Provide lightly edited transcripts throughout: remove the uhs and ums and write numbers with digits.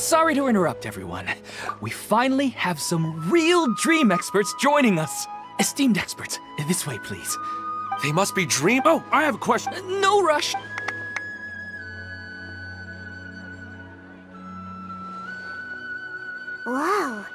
Sorry to interrupt, everyone. We finally have some real dream experts joining us. Esteemed experts, this way, please. They must be dream. Oh, I have a question. No rush. Whoa.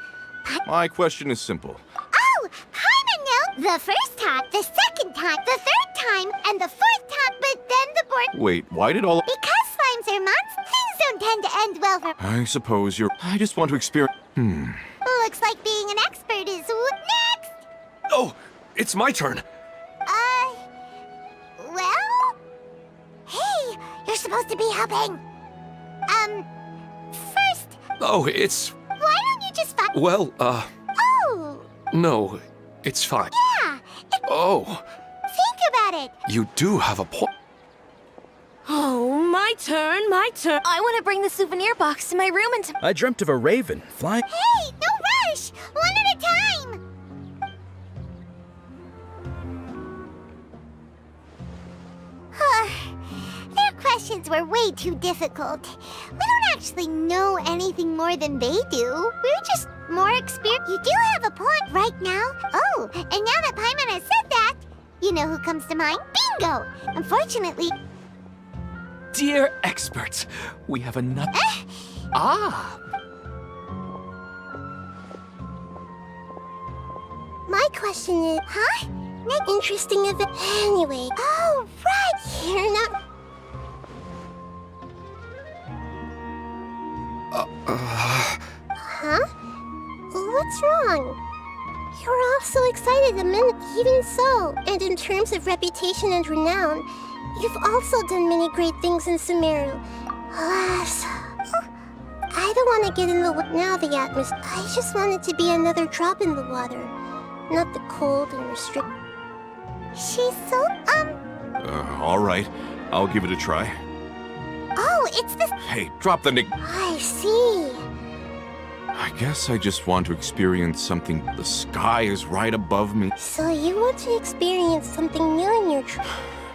My question is simple. Oh, Paimon knew! The first time, the second time, the third time, and the fourth time, but then the board... Wait, why did all... Because slimes are months, things don't tend to end well for... I suppose you're... I just want to experience... Looks like being an expert is next! Oh, it's my turn. Well? Hey, you're supposed to be helping. First, Oh, it's... why don't you just Well, Oh, no, it's fine. yeah, Oh, think about it. you do have a point. Oh, my turn, my turn. I want to bring the souvenir box to my room and I dreamt of a raven flying. Hey, no rush! One at a time! Their questions were way too difficult. We don't actually know anything more than they do. We're just more experienced. You do have a point right now. Oh, and now that Paimon has said that, you know who comes to mind? Bingo! Unfortunately... Dear experts, we have another... My question is, huh? Not interesting event. Anyway. Oh, right. You're not. Huh? What's wrong? You were all so excited a minute. Even so, and in terms of reputation and renown, you've also done many great things in Sumeru. Alas. I don't want to get in the way now. The atmosphere. I just want it to be another drop in the water. Not the cold and restrict. She's so, all right. I'll give it a try. Oh, it's the... Hey, drop the nick... I see. I guess I just want to experience something. The sky is right above me. So you want to experience something new in your trip.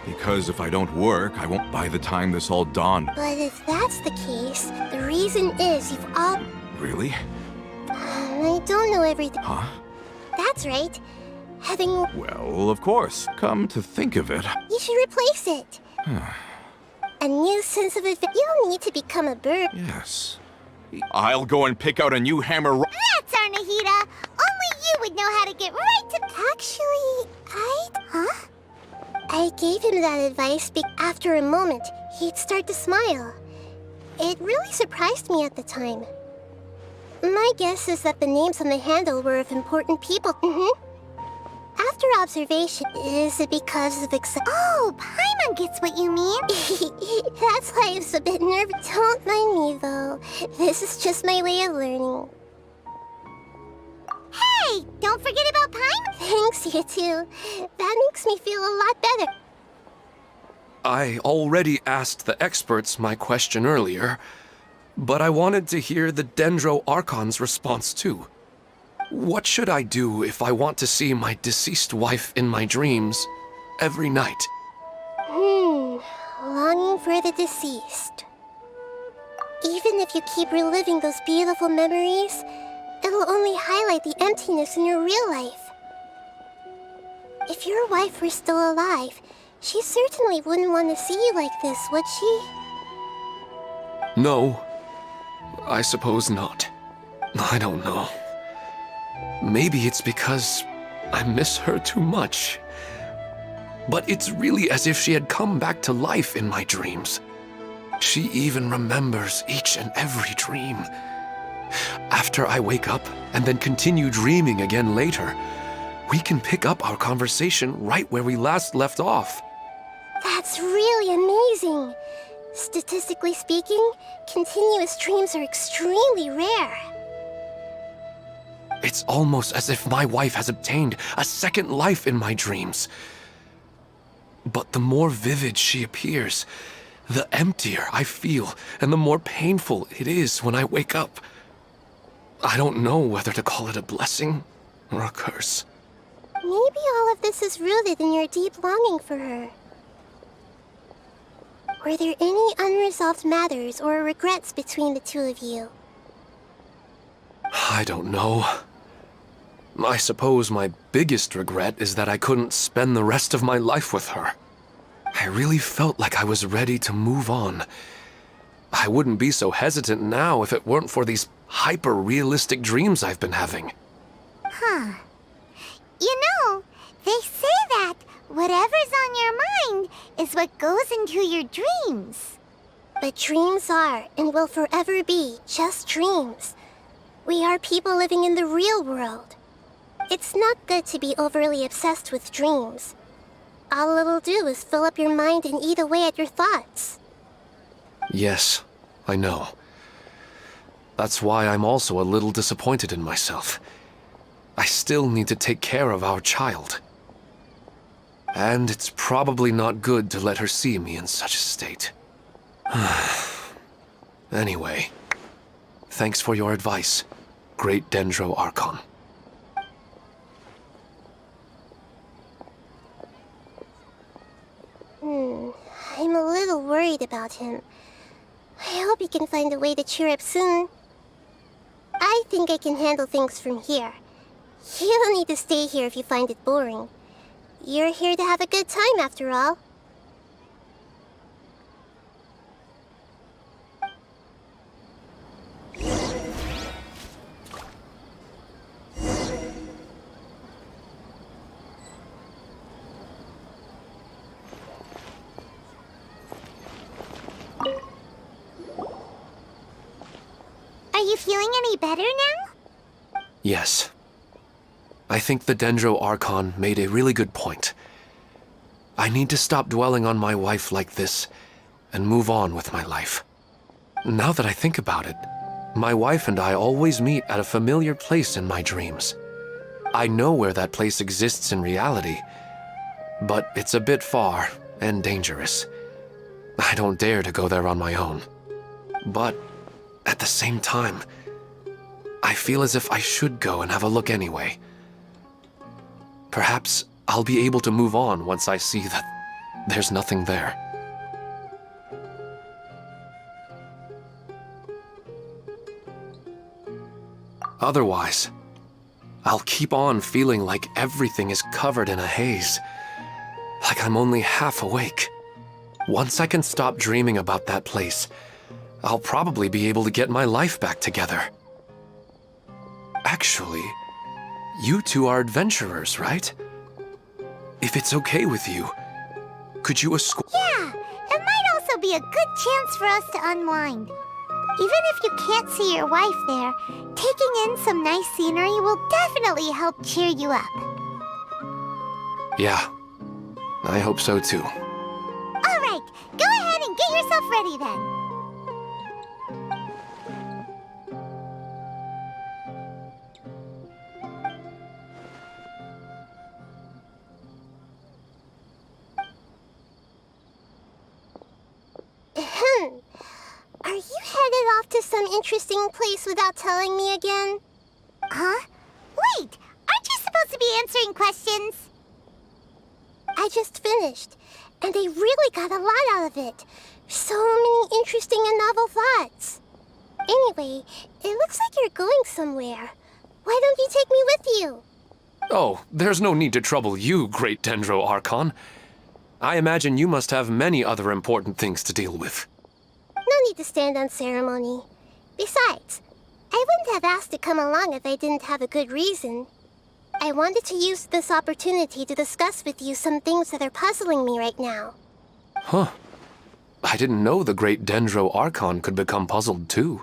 Because if I don't work, I won't by the time this all dawned. But if that's the case, the reason is you've all... Really? I don't know everything. Huh? That's right. Having... Well, of course. Come to think of it. You should replace it. A new sense of adventure. You don't need to become a bird. Yes. I'll go and pick out a new hammer. That's our Nahida. Only you would know how to get right to... Actually, Huh? I gave him that advice after a moment, he'd start to smile. It really surprised me at the time. My guess is that the names on the handle were of important people. After observation, is it because of Oh, Paimon gets what you mean. That's why I was a bit nervous. Don't mind me, though. This is just my way of learning. Hey, don't forget about Paimon. Thanks, you too. That makes me feel a lot better. I already asked the experts my question earlier, but I wanted to hear the Dendro Archon's response too. What should I do if I want to see my deceased wife in my dreams every night? Longing for the deceased. Even if you keep reliving those beautiful memories, it'll only highlight the emptiness in your real life. If your wife were still alive, she certainly wouldn't want to see you like this, would she? No, I suppose not. I don't know. Maybe it's because I miss her too much. But it's really as if she had come back to life in my dreams. She even remembers each and every dream. After I wake up and then continue dreaming again later, we can pick up our conversation right where we last left off. That's really amazing. Statistically speaking, continuous dreams are extremely rare. It's almost as if my wife has obtained a second life in my dreams. But the more vivid she appears, the emptier I feel, and the more painful it is when I wake up. I don't know whether to call it a blessing or a curse. Maybe all of this is rooted in your deep longing for her. Were there any unresolved matters or regrets between the two of you? I don't know. I suppose my biggest regret is that I couldn't spend the rest of my life with her. I really felt like I was ready to move on. I wouldn't be so hesitant now if it weren't for these hyper-realistic dreams I've been having. Huh. You know, they say that whatever's on your mind is what goes into your dreams. But dreams are and will forever be just dreams. We are people living in the real world. It's not good to be overly obsessed with dreams. All it'll do is fill up your mind and eat away at your thoughts. Yes, I know. That's why I'm also a little disappointed in myself. I still need to take care of our child. And it's probably not good to let her see me in such a state. Anyway, thanks for your advice, Great Dendro Archon. I'm a little worried about him. I hope he can find a way to cheer up soon. I think I can handle things from here. You don't need to stay here if you find it boring. You're here to have a good time after all. Are you feeling any better now? Yes. I think the Dendro Archon made a really good point. I need to stop dwelling on my wife like this and move on with my life. Now that I think about it, my wife and I always meet at a familiar place in my dreams. I know where that place exists in reality, but it's a bit far and dangerous. I don't dare to go there on my own. But at the same time, I feel as if I should go and have a look anyway. Perhaps I'll be able to move on once I see that there's nothing there. Otherwise, I'll keep on feeling like everything is covered in a haze, like I'm only half awake. Once I can stop dreaming about that place, I'll probably be able to get my life back together. Actually, you two are adventurers, right? If it's okay with you, could you escort? Yeah, it might also be a good chance for us to unwind. Even if you can't see your wife there, taking in some nice scenery will definitely help cheer you up. Yeah, I hope so too. All right, go ahead and get yourself ready then. Are you headed off to some interesting place without telling me again? Huh? Wait, aren't you supposed to be answering questions? I just finished, and I really got a lot out of it. So many interesting and novel thoughts. Anyway, it looks like you're going somewhere. Why don't you take me with you? Oh, there's no need to trouble you, Great Dendro Archon. I imagine you must have many other important things to deal with. No need to stand on ceremony. Besides, I wouldn't have asked to come along if I didn't have a good reason. I wanted to use this opportunity to discuss with you some things that are puzzling me right now. Huh. I didn't know the Great Dendro Archon could become puzzled too.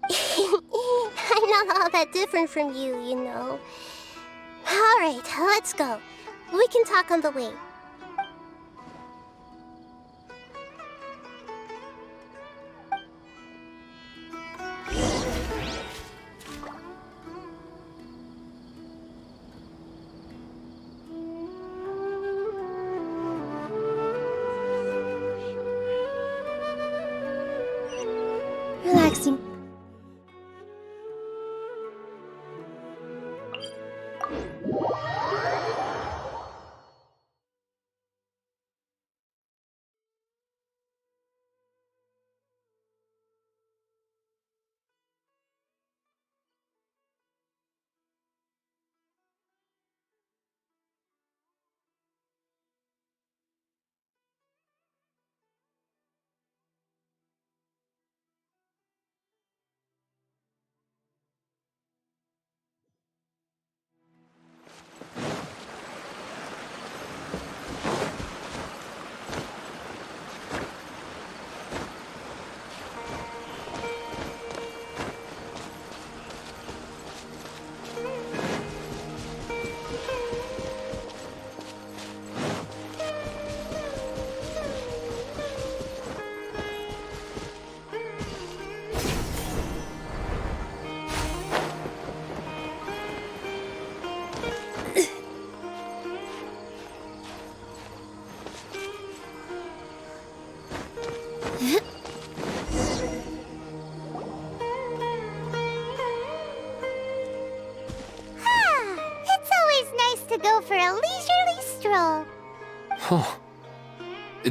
I'm not all that different from you, you know. All right, let's go. We can talk on the way. Relaxing. to go for a leisurely stroll. Huh.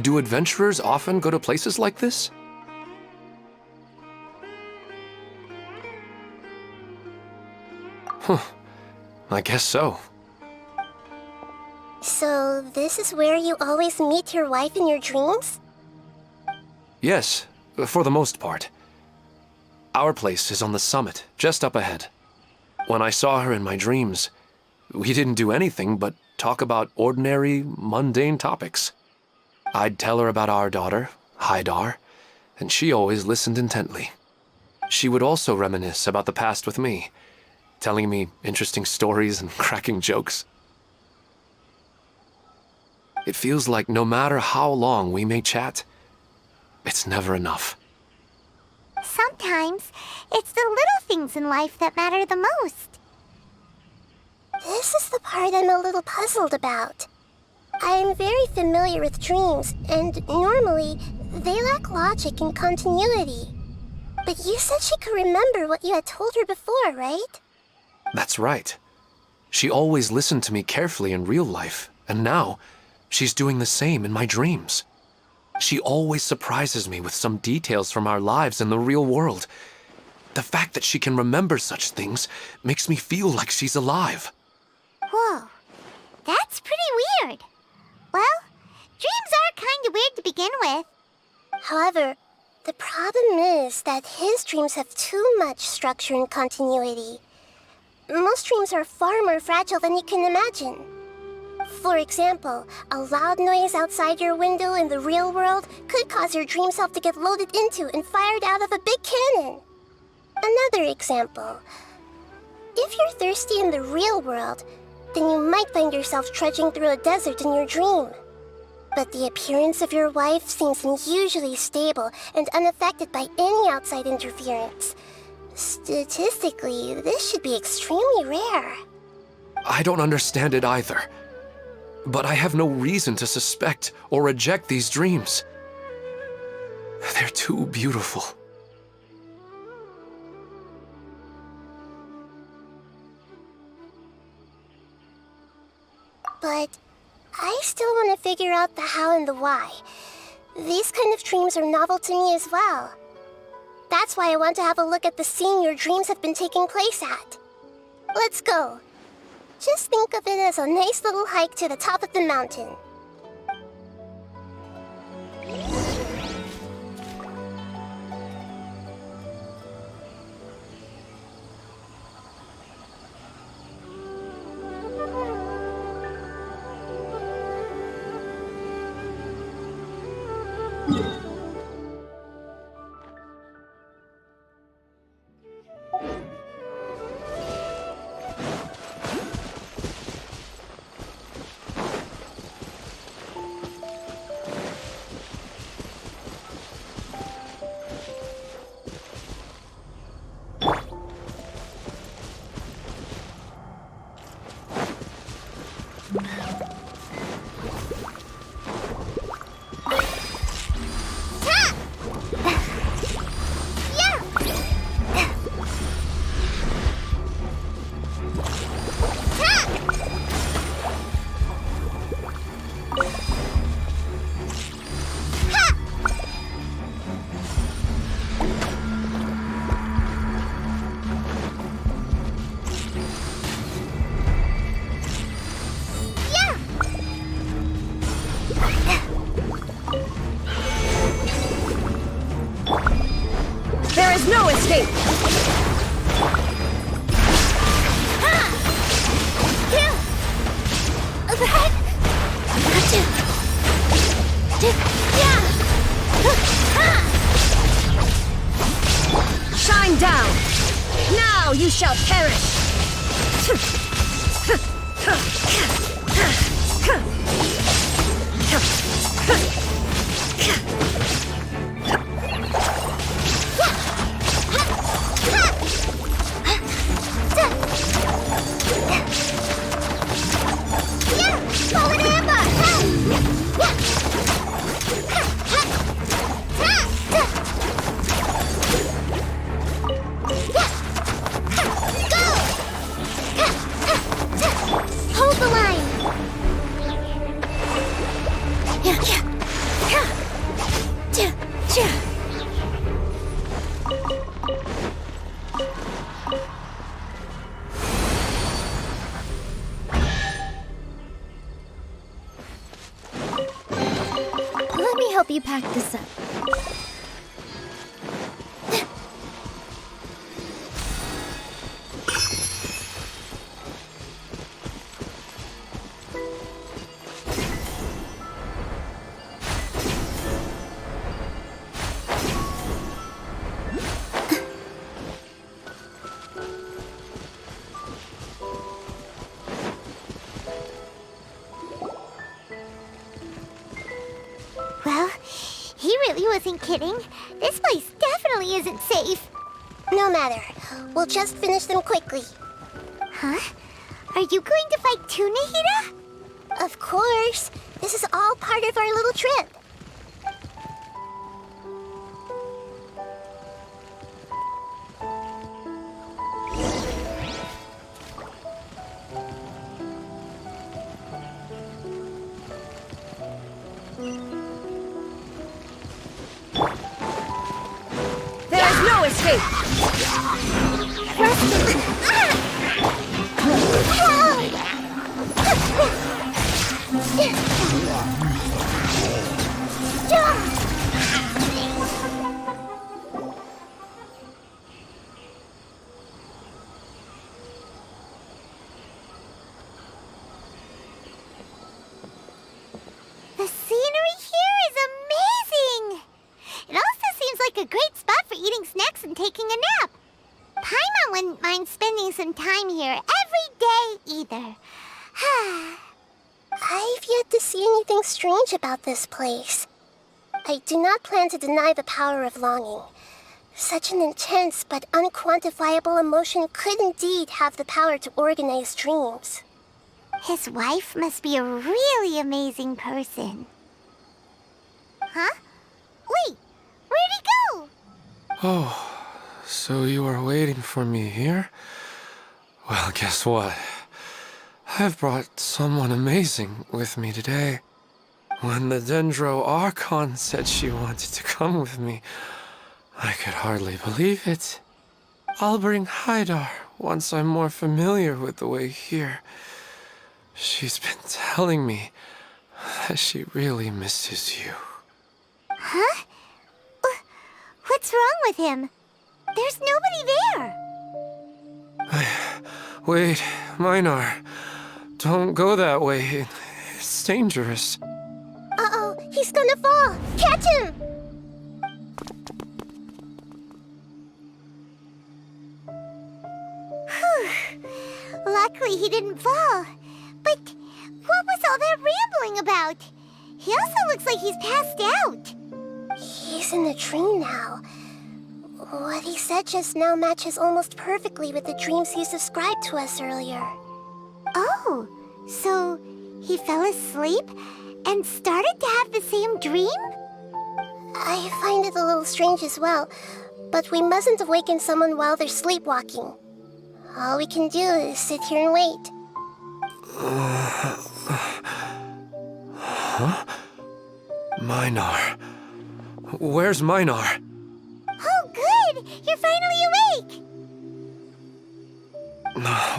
Do adventurers often go to places like this? Huh. I guess so. So, this is where you always meet your wife in your dreams? Yes, for the most part. Our place is on the summit, just up ahead. When I saw her in my dreams, we didn't do anything but talk about ordinary, mundane topics. I'd tell her about our daughter, Haidar, and she always listened intently. She would also reminisce about the past with me, telling me interesting stories and cracking jokes. It feels like no matter how long we may chat, it's never enough. Sometimes, it's the little things in life that matter the most. This is the part I'm a little puzzled about. I'm very familiar with dreams, and normally, they lack logic and continuity. But you said she could remember what you had told her before, right? That's right. She always listened to me carefully in real life, and now, she's doing the same in my dreams. She always surprises me with some details from our lives in the real world. The fact that she can remember such things makes me feel like she's alive. Whoa, that's pretty weird. Well, dreams are kind of weird to begin with. However, the problem is that his dreams have too much structure and continuity. Most dreams are far more fragile than you can imagine. For example, a loud noise outside your window in the real world could cause your dream self to get loaded into and fired out of a big cannon. Another example. If you're thirsty in the real world, then you might find yourself trudging through a desert in your dream. But the appearance of your wife seems unusually stable and unaffected by any outside interference. Statistically, this should be extremely rare. I don't understand it either. But I have no reason to suspect or reject these dreams. They're too beautiful. But I still want to figure out the how and the why. These kind of dreams are novel to me as well. That's why I want to have a look at the scene your dreams have been taking place at. Let's go. Just think of it as a nice little hike to the top of the mountain. There is no escape! Shine down! Now you shall perish! Go! you pack this up. Well, he really wasn't kidding. This place definitely isn't safe. No matter. We'll just finish them quickly. Huh? Are you going to fight too, Nahida? Of course. This is all part of our little trip. There's no escape! The scenery here is amazing! It also seems like a great spot for eating snacks and taking a nap. Paimon wouldn't mind spending some time here every day either. I've yet to see anything strange about this place. I do not plan to deny the power of longing. Such an intense but unquantifiable emotion could indeed have the power to organize dreams. His wife must be a really amazing person. Huh? Wait, where'd he go? Oh, so you are waiting for me here? Well, guess what? I've brought someone amazing with me today. When the Dendro Archon said she wanted to come with me, I could hardly believe it. I'll bring Haidar once I'm more familiar with the way here. She's been telling me that she really misses you. Huh? What's wrong with him? There's nobody there. Wait, Minar. Don't go that way. It's dangerous. Uh-oh, he's gonna fall! Catch him! Whew. Luckily he didn't fall. But what was all that rambling about? He also looks like he's passed out. He's in a dream now. What he said just now matches almost perfectly with the dreams he's described to us earlier. Oh, so he fell asleep and started to have the same dream? I find it a little strange as well, but we mustn't awaken someone while they're sleepwalking. All we can do is sit here and wait. Huh? Minar. Where's Minar? Oh, good! You're finally awake!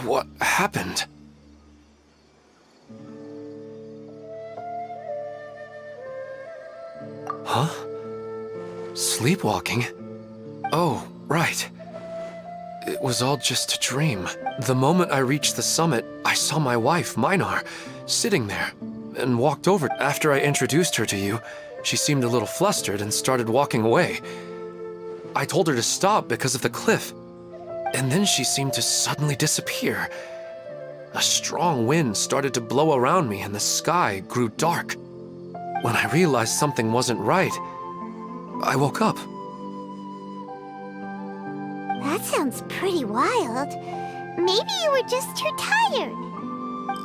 What happened? Huh? Sleepwalking? Oh, right. It was all just a dream. The moment I reached the summit, I saw my wife, Minar, sitting there, and walked over. After I introduced her to you, she seemed a little flustered and started walking away. I told her to stop because of the cliff, and then she seemed to suddenly disappear. A strong wind started to blow around me and the sky grew dark. When I realized something wasn't right, I woke up. That sounds pretty wild. Maybe you were just too tired.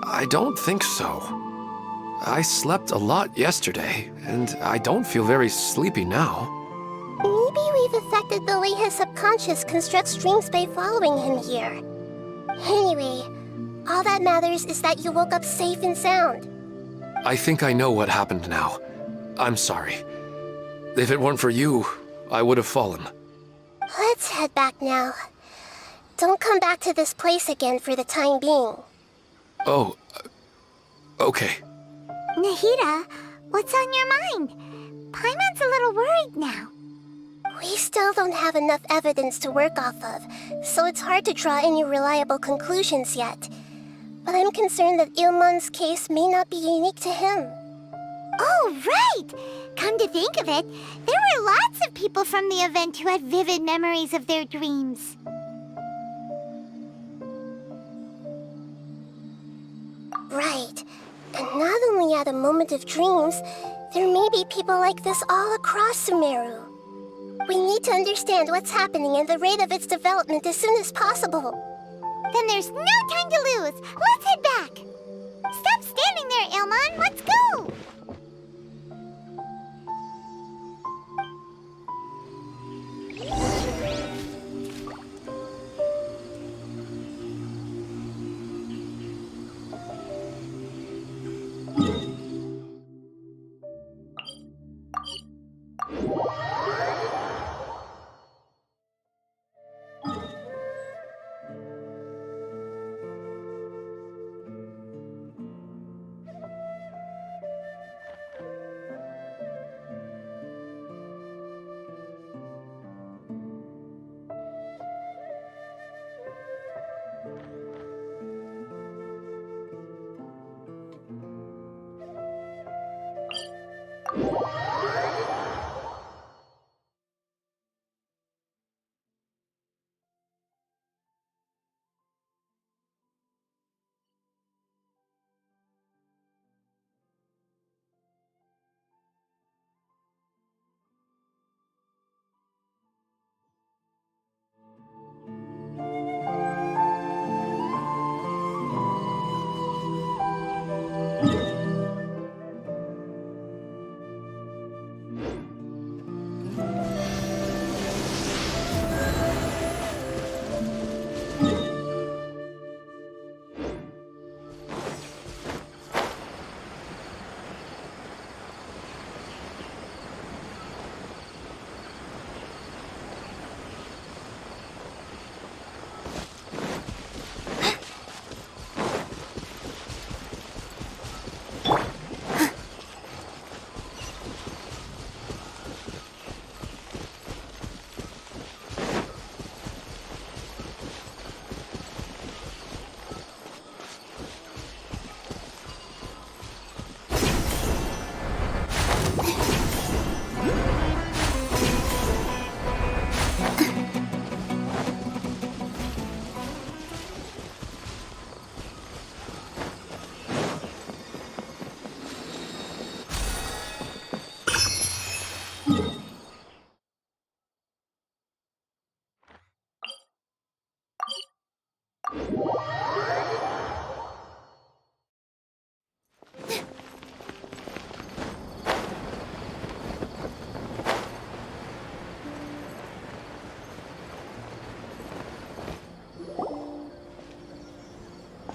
I don't think so. I slept a lot yesterday, and I don't feel very sleepy now. Maybe we've affected the way his subconscious constructs dreams by following him here. Anyway, all that matters is that you woke up safe and sound. I think I know what happened now. I'm sorry. If it weren't for you, I would have fallen. Let's head back now. Don't come back to this place again for the time being. Oh, okay. Nahida, what's on your mind? Paimon's a little worried now. We still don't have enough evidence to work off of, so it's hard to draw any reliable conclusions yet. But I'm concerned that Ilmon's case may not be unique to him. Oh, right! Come to think of it, there were lots of people from the event who had vivid memories of their dreams. Right. And not only at a moment of dreams, there may be people like this all across Sumeru. We need to understand what's happening and the rate of its development as soon as possible. Then there's no time to lose. Let's head back. Stop standing there, Ilmon. Let's go.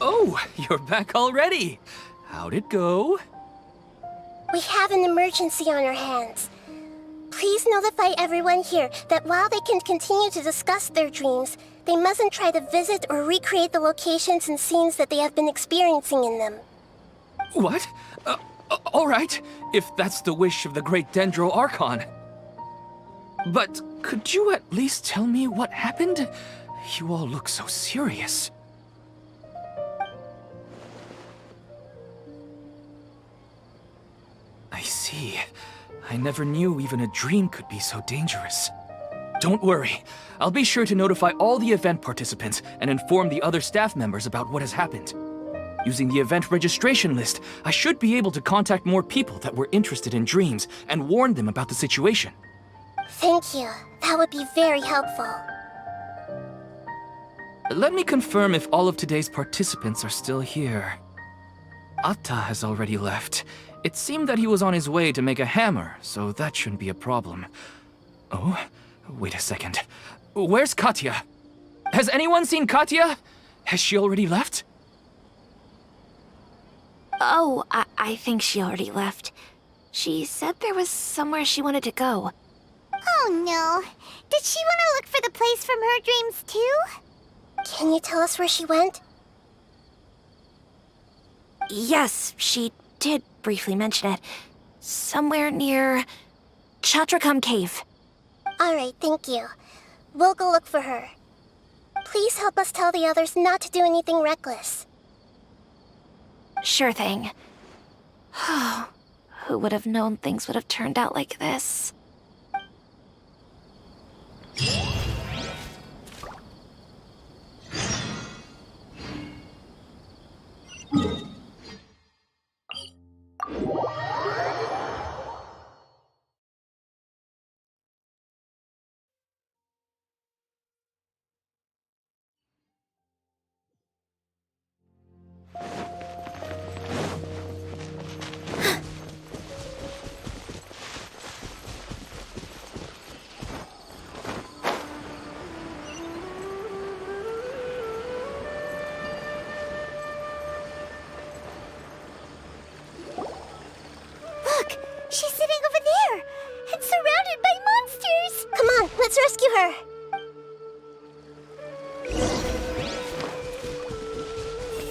Oh, you're back already. How'd it go? We have an emergency on our hands. Please notify everyone here that while they can continue to discuss their dreams, they mustn't try to visit or recreate the locations and scenes that they have been experiencing in them. What? All right, if that's the wish of the great Dendro Archon. But could you at least tell me what happened? You all look so serious. I see. I never knew even a dream could be so dangerous. Don't worry. I'll be sure to notify all the event participants and inform the other staff members about what has happened. Using the event registration list, I should be able to contact more people that were interested in dreams and warn them about the situation. Thank you. That would be very helpful. Let me confirm if all of today's participants are still here. Atta has already left. It seemed that he was on his way to make a hammer, so that shouldn't be a problem. Oh, wait a second. Where's Katya? Has anyone seen Katya? Has she already left? Oh, I think she already left. She said there was somewhere she wanted to go. Oh no. Did she want to look for the place from her dreams too? Can you tell us where she went? Yes, she did briefly mention it. Somewhere near Chatrakam Cave. Alright, thank you. We'll go look for her. Please help us tell the others not to do anything reckless. Sure thing. Who would have known things would have turned out like this? Look! She's sitting over there! And surrounded by monsters! Come on, let's rescue her!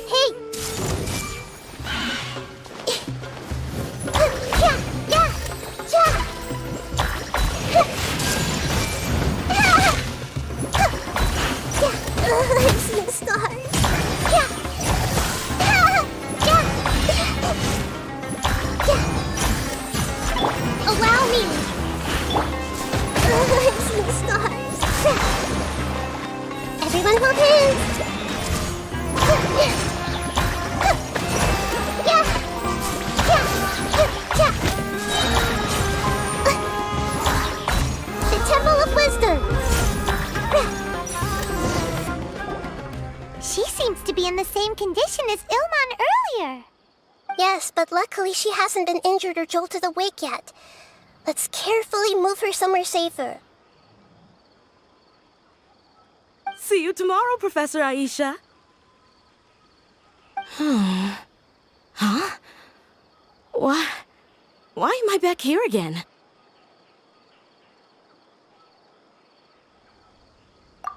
Hey! I've seen stars. Allow me! I've seen stars. Everyone hold hands! The Temple of Wisdom! She seems to be in the same condition as Ilman earlier. Yes, but luckily she hasn't been injured or jolted awake yet. Let's carefully move her somewhere safer. See you tomorrow, Professor Aisha. Huh? Why am I back here again?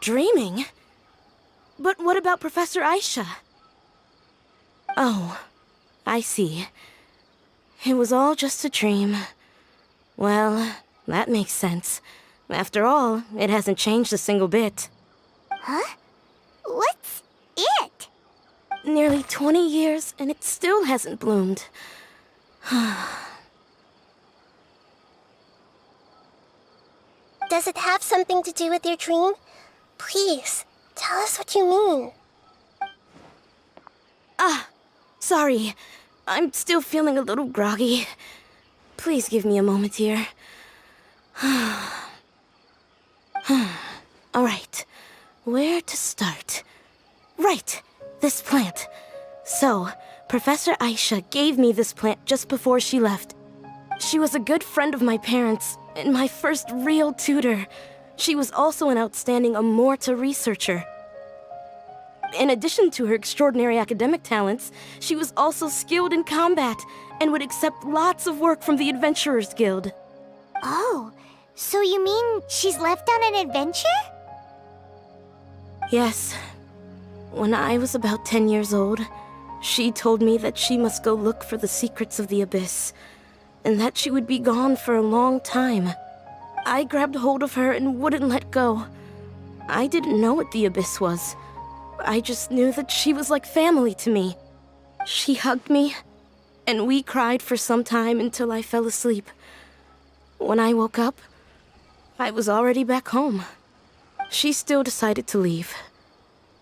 Dreaming? But what about Professor Aisha? Oh, I see. It was all just a dream. Well, that makes sense. After all, it hasn't changed a single bit. Huh? What's it? Nearly 20 years, and it still hasn't bloomed. Does it have something to do with your dream? Please, tell us what you mean. Sorry. I'm still feeling a little groggy. Please give me a moment here. Alright, where to start? Right, this plant. So, Professor Aisha gave me this plant just before she left. She was a good friend of my parents, and my first real tutor. She was also an outstanding Amorta researcher. In addition to her extraordinary academic talents, she was also skilled in combat and would accept lots of work from the Adventurers Guild. Oh, so you mean she's left on an adventure? Yes. When I was about 10 years old, she told me that she must go look for the secrets of the Abyss, and that she would be gone for a long time. I grabbed hold of her and wouldn't let go. I didn't know what the Abyss was. I just knew that she was like family to me. She hugged me, and we cried for some time until I fell asleep. When I woke up, I was already back home. She still decided to leave,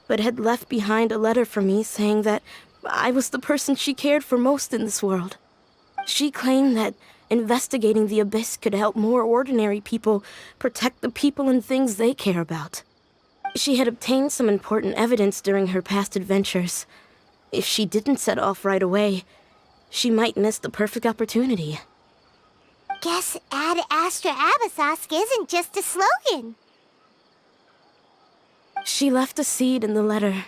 but had left behind a letter for me saying that I was the person she cared for most in this world. She claimed that investigating the Abyss could help more ordinary people protect the people and things they care about. She had obtained some important evidence during her past adventures. If she didn't set off right away, she might miss the perfect opportunity. Guess Ad Astra Abyssosque isn't just a slogan. She left a seed in the letter,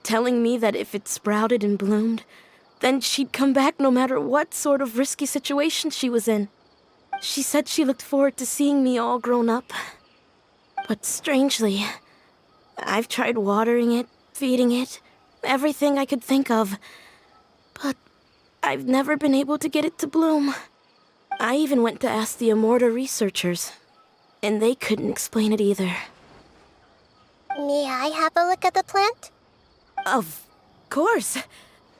telling me that if it sprouted and bloomed, then she'd come back no matter what sort of risky situation she was in. She said she looked forward to seeing me all grown up. But strangely, I've tried watering it, feeding it, everything I could think of. But I've never been able to get it to bloom. I even went to ask the Immorta researchers, and they couldn't explain it either. May I have a look at the plant? Of course.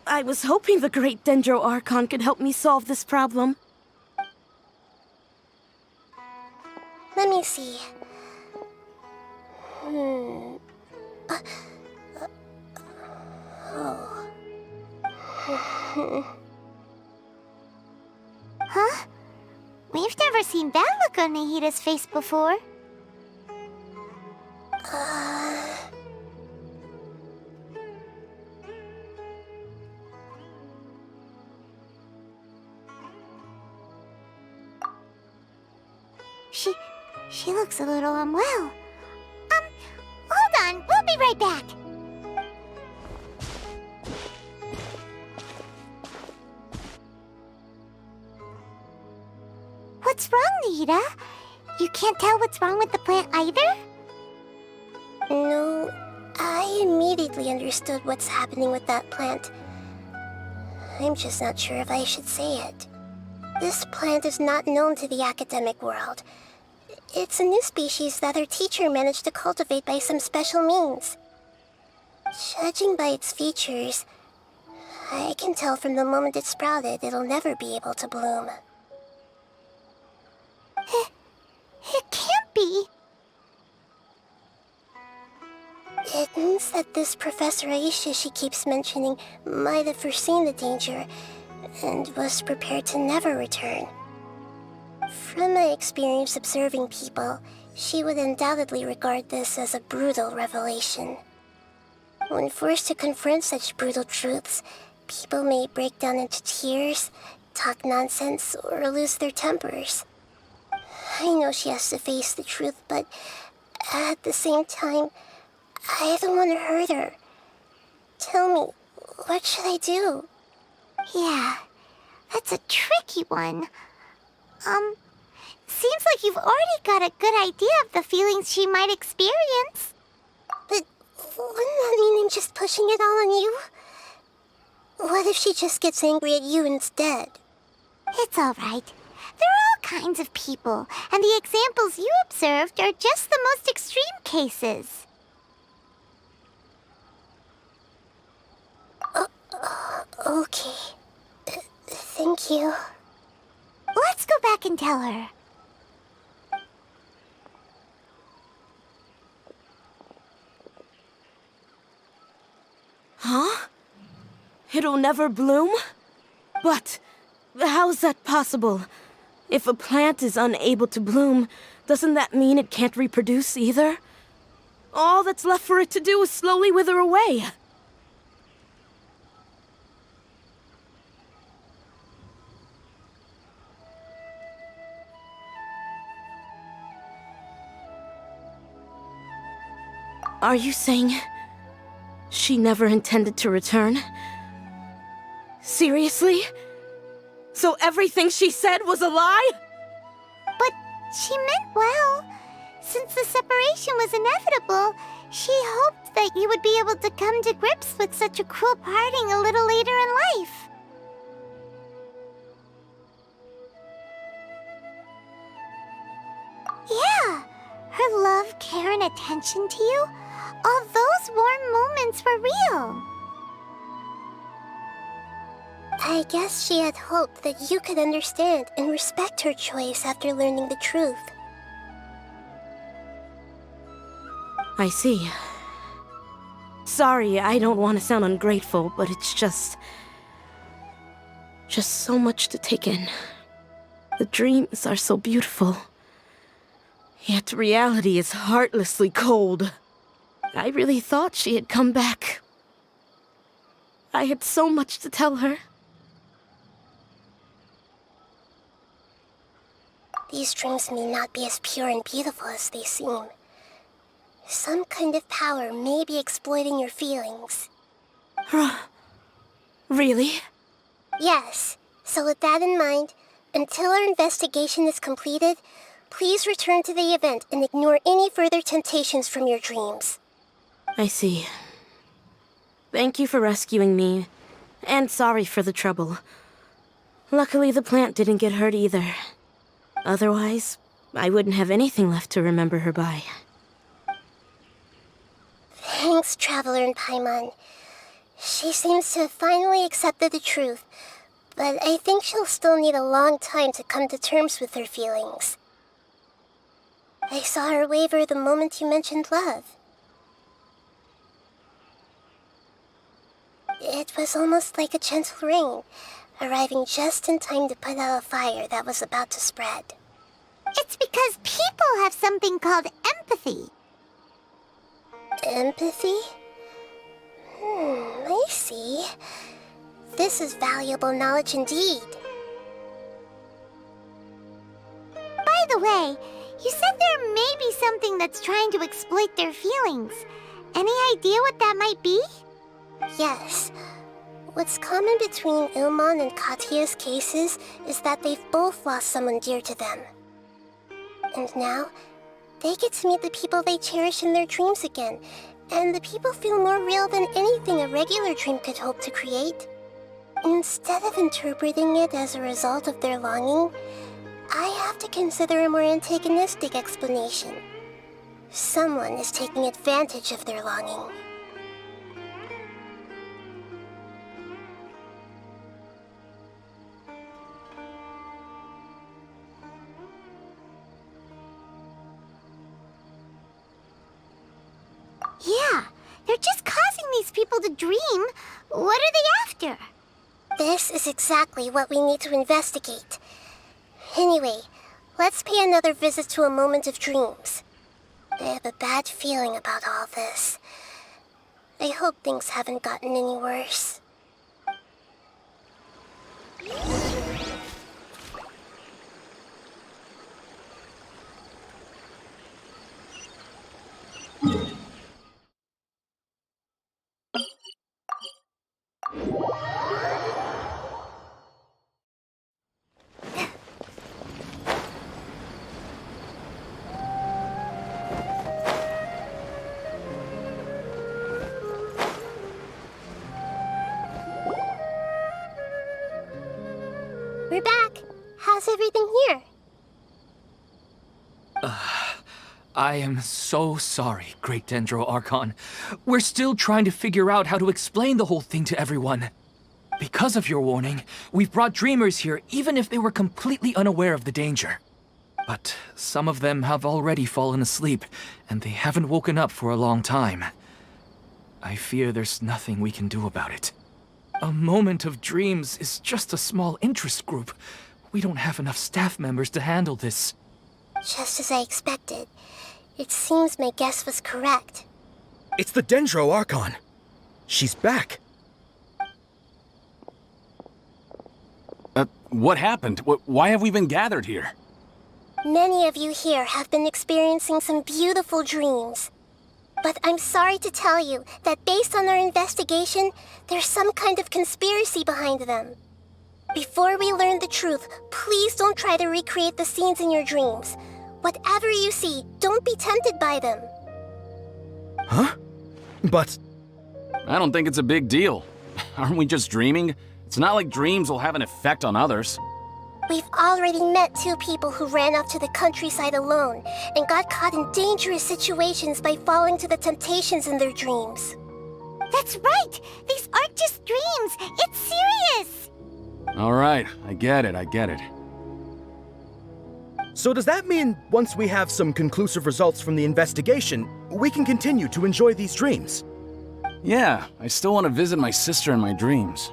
I was hoping the Great Dendro Archon could help me solve this problem. Let me see. Huh? We've never seen that look on Nahida's face before. She looks a little unwell. Hold on, we'll be right back. What's wrong, Nahida? You can't tell what's wrong with the plant either? No, I immediately understood what's happening with that plant. I'm just not sure if I should say it. This plant is not known to the academic world. It's a new species that our teacher managed to cultivate by some special means. Judging by its features, I can tell from the moment it sprouted it'll never be able to bloom. It can't be. It means that this Professor Aisha she keeps mentioning might have foreseen the danger and was prepared to never return. From my experience observing people, she would undoubtedly regard this as a brutal revelation. When forced to confront such brutal truths, people may break down into tears, talk nonsense, or lose their tempers. I know she has to face the truth, but at the same time, I don't want to hurt her. Tell me, what should I do? Yeah, that's a tricky one. Seems like you've already got a good idea of the feelings she might experience. But wouldn't that mean I'm just pushing it all on you? What if she just gets angry at you instead? It's all right. There are all kinds of people, and the examples you observed are just the most extreme cases. Okay. Thank you. Let's go back and tell her. Huh? It'll never bloom? But how's that possible? If a plant is unable to bloom, doesn't that mean it can't reproduce either? All that's left for it to do is slowly wither away. Are you saying she never intended to return? Seriously? So everything she said was a lie? But she meant well. Since the separation was inevitable, she hoped that you would be able to come to grips with such a cruel parting a little later in life. Yeah, her love, care, and attention to you, all those warm moments were real. I guess she had hoped that you could understand and respect her choice after learning the truth. I see. Sorry, I don't want to sound ungrateful, but it's just so much to take in. The dreams are so beautiful. Yet reality is heartlessly cold. I really thought she had come back. I had so much to tell her. These dreams may not be as pure and beautiful as they seem. Some kind of power may be exploiting your feelings. Really? Yes. So with that in mind, until our investigation is completed, please return to the event and ignore any further temptations from your dreams. I see. Thank you for rescuing me, and sorry for the trouble. Luckily, the plant didn't get hurt either. Otherwise, I wouldn't have anything left to remember her by. Thanks, Traveler and Paimon. She seems to have finally accepted the truth, but I think she'll still need a long time to come to terms with her feelings. I saw her waver the moment you mentioned love. It was almost like a gentle rain, arriving just in time to put out a fire that was about to spread. It's because people have something called empathy. Empathy? I see. This is valuable knowledge indeed. By the way, you said there may be something that's trying to exploit their feelings. Any idea what that might be? Yes. What's common between Ilmon and Katya's cases is that they've both lost someone dear to them. And now, they get to meet the people they cherish in their dreams again, and the people feel more real than anything a regular dream could hope to create. Instead of interpreting it as a result of their longing, I have to consider a more antagonistic explanation. Someone is taking advantage of their longing. Yeah, they're just causing these people to dream. What are they after? This is exactly what we need to investigate. Anyway, let's pay another visit to a moment of dreams. I have a bad feeling about all this. I hope things haven't gotten any worse. We're back. How's everything here? I am so sorry, Great Dendro Archon. We're still trying to figure out how to explain the whole thing to everyone. Because of your warning, we've brought dreamers here even if they were completely unaware of the danger. But some of them have already fallen asleep, and they haven't woken up for a long time. I fear there's nothing we can do about it. A moment of dreams is just a small interest group. We don't have enough staff members to handle this. Just as I expected. It seems my guess was correct. It's the Dendro Archon. She's back. What happened? Why have we been gathered here? Many of you here have been experiencing some beautiful dreams. But I'm sorry to tell you that based on our investigation, there's some kind of conspiracy behind them. Before we learn the truth, please don't try to recreate the scenes in your dreams. Whatever you see, don't be tempted by them. Huh? But... I don't think it's a big deal. Aren't we just dreaming? It's not like dreams will have an effect on others. We've already met 2 people who ran off to the countryside alone and got caught in dangerous situations by falling to the temptations in their dreams. That's right! These aren't just dreams! It's serious! All right, I get it. so does that mean once we have some conclusive results from the investigation, we can continue to enjoy these dreams? Yeah, I still want to visit my sister in my dreams.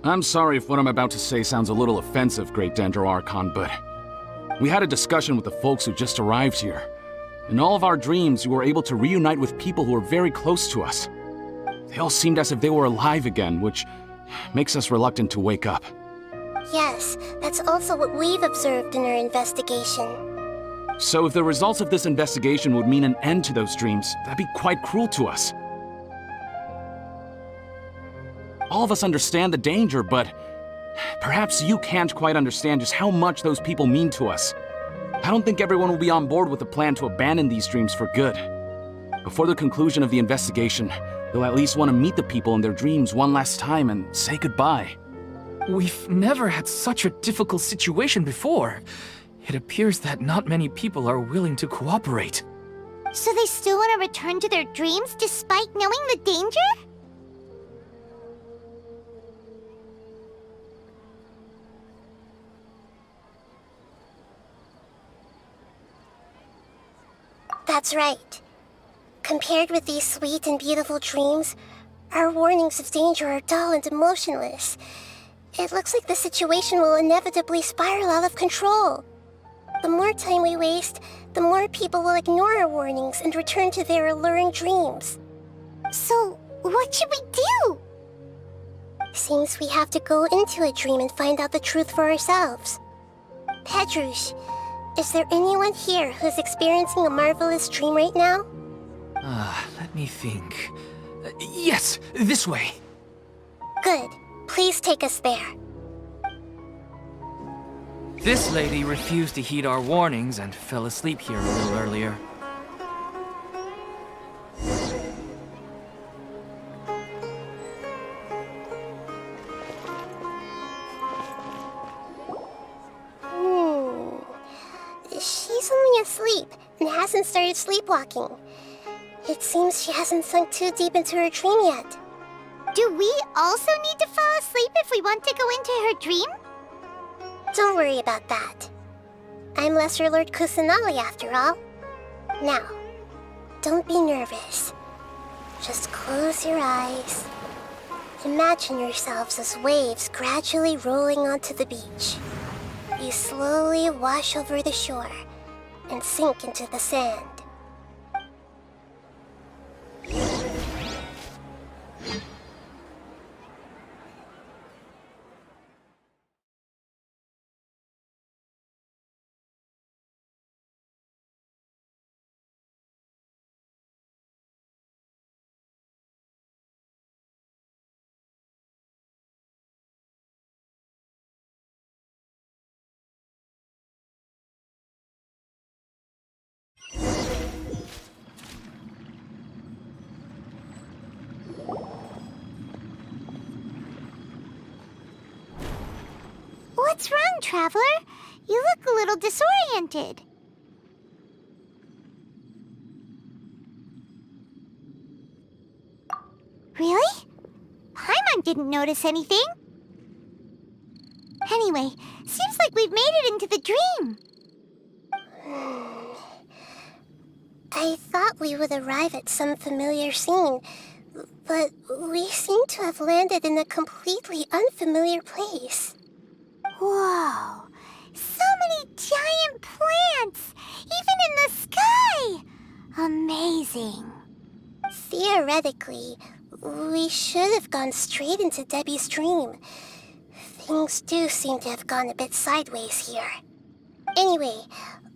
I'm sorry if what I'm about to say sounds a little offensive, Great Dendro Archon, but we had a discussion with the folks who just arrived here. In all of our dreams, we were able to reunite with people who were very close to us. They all seemed as if they were alive again, which makes us reluctant to wake up. Yes, that's also what we've observed in our investigation. So if the results of this investigation would mean an end to those dreams, that'd be quite cruel to us. All of us understand the danger, but perhaps you can't quite understand just how much those people mean to us. I don't think everyone will be on board with the plan to abandon these dreams for good. Before the conclusion of the investigation, they'll at least want to meet the people in their dreams one last time and say goodbye. We've never had such a difficult situation before. It appears that not many people are willing to cooperate. So they still want to return to their dreams despite knowing the danger? That's right. Compared with these sweet and beautiful dreams, our warnings of danger are dull and emotionless. It looks like the situation will inevitably spiral out of control. The more time we waste, the more people will ignore our warnings and return to their alluring dreams. So, what should we do? Seems we have to go into a dream and find out the truth for ourselves. Pedrush, is there anyone here who's experiencing a marvelous dream right now? Let me think. Yes, this way. Good. Please take us there. This lady refused to heed our warnings and fell asleep here a little earlier. She's only asleep and hasn't started sleepwalking. It seems she hasn't sunk too deep into her dream yet. Do we also need to fall asleep if we want to go into her dream? Don't worry about that. I'm Lesser Lord Kusanali after all. Now, don't be nervous. Just close your eyes. Imagine yourselves as waves gradually rolling onto the beach. You slowly wash over the shore and sink into the sand. What's wrong, Traveler? You look a little disoriented. Really? Paimon didn't notice anything. Anyway, seems like we've made it into the dream. I thought we would arrive at some familiar scene, but we seem to have landed in a completely unfamiliar place. Whoa! So many giant plants! Even in the sky! Amazing. Theoretically, we should have gone straight into Debbie's dream. Things do seem to have gone a bit sideways here. Anyway,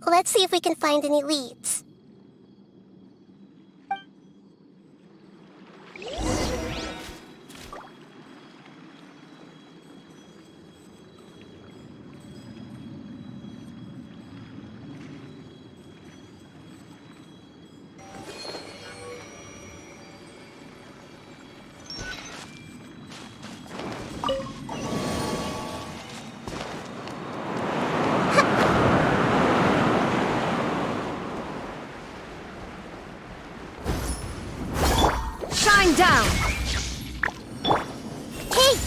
let's see if we can find any leads. Shine down! Hey!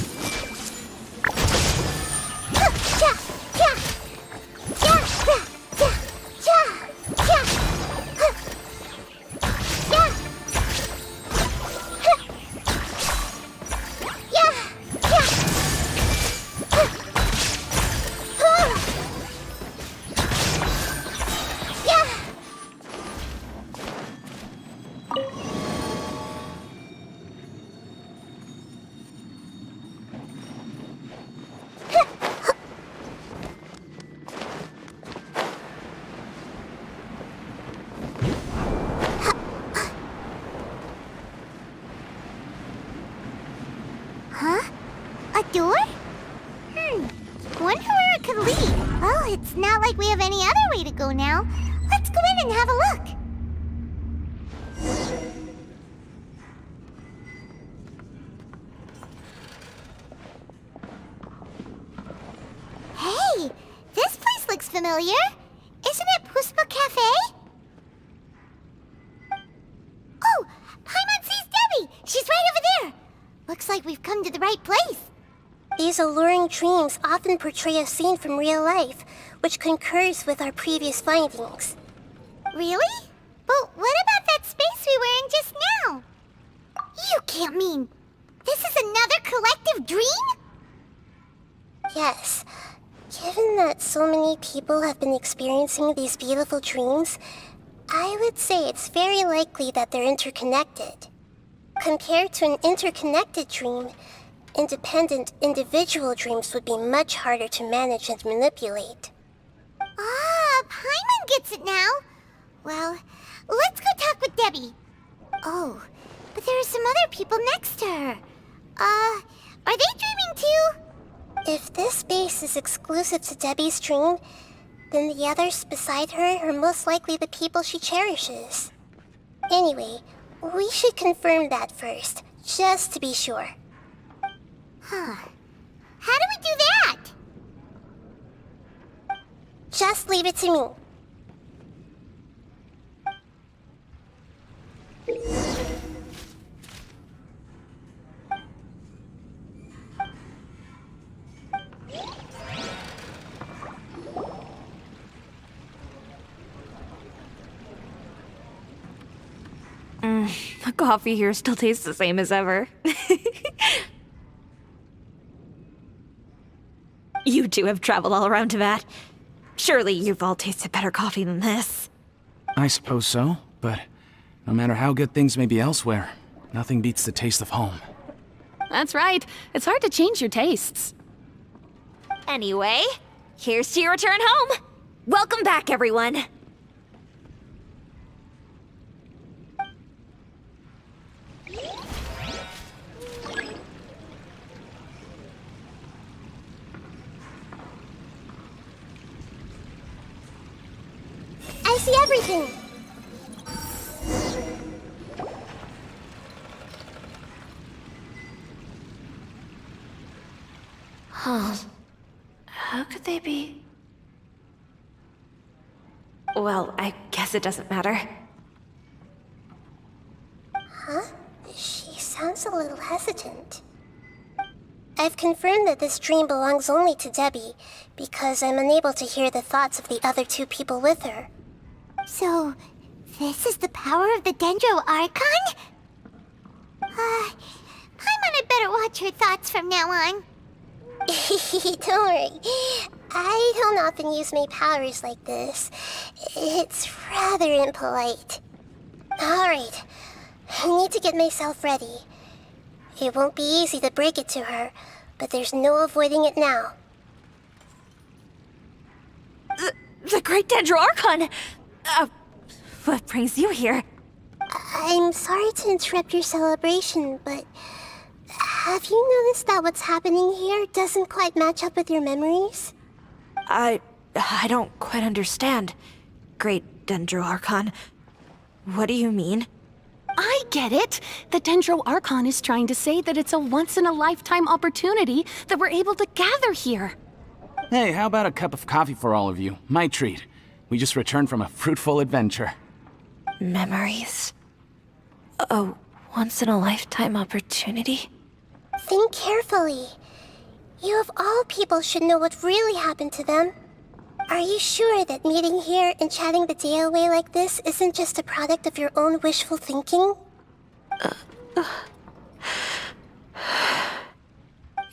way to go now. Let's go in and have a look. Hey, this place looks familiar. Isn't it Puspa Cafe? Oh, Paimon sees Debbie! She's right over there! Looks like we've come to the right place. These alluring dreams often portray a scene from real life, which concurs with our previous findings. Really? But what about that space we were in just now? You can't mean... this is another collective dream? Yes. Given that so many people have been experiencing these beautiful dreams, I would say it's very likely that they're interconnected. Compared to an interconnected dream, independent individual dreams would be much harder to manage and manipulate. Ah, Paimon gets it now. Well, let's go talk with Debbie. Oh, but there are some other people next to her. Are they dreaming too? If this space is exclusive to Debbie's dream, then the others beside her are most likely the people she cherishes. Anyway, we should confirm that first, just to be sure. Huh. How do we do that? Just leave it to me. The coffee here still tastes the same as ever. You two have traveled all around Tibet. Surely you've all tasted better coffee than this. I suppose so, but no matter how good things may be elsewhere, nothing beats the taste of home. That's right. It's hard to change your tastes. Anyway, here's to your return home. Welcome back, everyone. I see everything! Huh. How could they be? Well, I guess it doesn't matter. Huh? She sounds a little hesitant. I've confirmed that this dream belongs only to Debbie, because I'm unable to hear the thoughts of the other two people with her. So, this is the power of the Dendro Archon? Paimon had better watch her thoughts from now on. Don't worry. I don't often use my powers like this. It's rather impolite. Alright. I need to get myself ready. It won't be easy to break it to her, but there's no avoiding it now. The Great Dendro Archon! What brings you here? I'm sorry to interrupt your celebration, but have you noticed that what's happening here doesn't quite match up with your memories? I don't quite understand. Great Dendro Archon. What do you mean? I get it. The Dendro Archon is trying to say that it's a once-in-a-lifetime opportunity that we're able to gather here. Hey, how about a cup of coffee for all of you? My treat. We just returned from a fruitful adventure. Memories? A once-in-a-lifetime opportunity? Think carefully. You of all people should know what really happened to them. Are you sure that meeting here and chatting the day away like this isn't just a product of your own wishful thinking?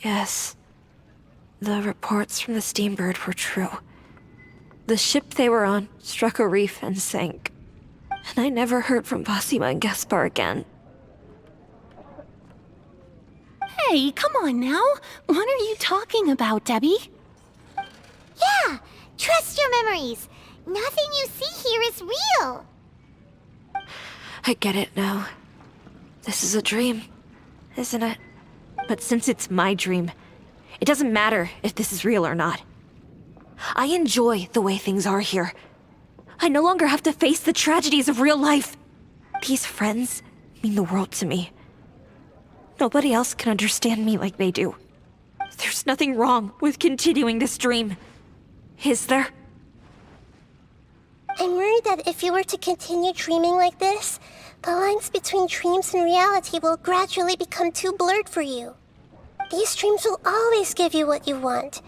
Yes. The reports from the Steambird were true. The ship they were on struck a reef and sank. And I never heard from Basima and Gaspar again. Hey, come on now. What are you talking about, Debbie? Yeah, trust your memories. Nothing you see here is real. I get it now. This is a dream, isn't it? But since it's my dream, it doesn't matter if this is real or not. I enjoy the way things are here, I no longer have to face the tragedies of real life. These friends mean the world to me. Nobody else can understand me like they do. There's nothing wrong with continuing this dream. Is there? I'm worried that if you were to continue dreaming like this, the lines between dreams and reality will gradually become too blurred for you. These dreams will always give you what you want,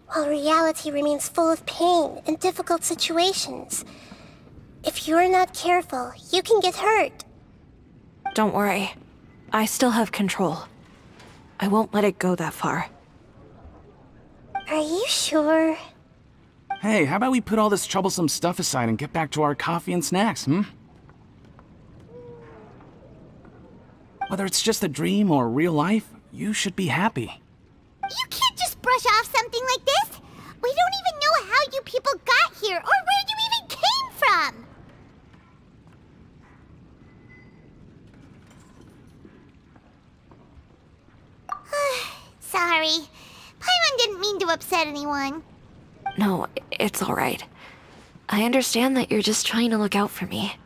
while reality remains full of pain and difficult situations. If you're not careful, you can get hurt. Don't worry. I still have control. I won't let it go that far. Are you sure? Hey, how about we put all this troublesome stuff aside and get back to our coffee and snacks, Whether it's just a dream or real life, you should be happy. You can't just brush off something like this. We don't even know how you people got here or where you even came from. Sorry. Paimon didn't mean to upset anyone. No, it's alright. I understand that you're just trying to look out for me.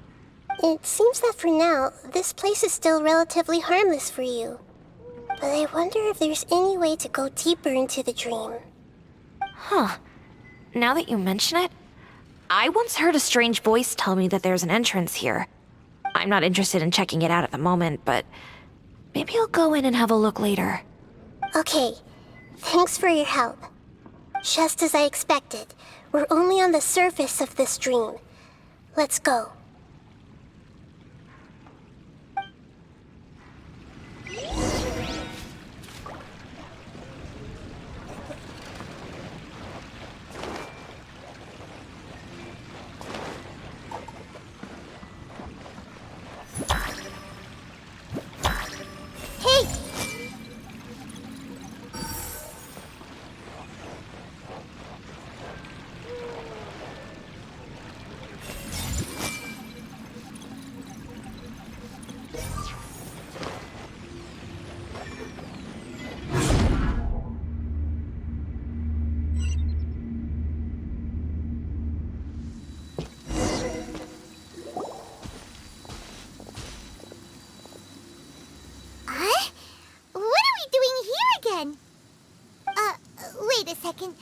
It seems that for now, this place is still relatively harmless for you. But I wonder if there's any way to go deeper into the dream. Huh. Now that you mention it, I once heard a strange voice tell me that there's an entrance here. I'm not interested in checking it out at the moment, but maybe I'll go in and have a look later. Okay, thanks for your help. Just as I expected, we're only on the surface of this dream. Let's go. Hey! Wait a second.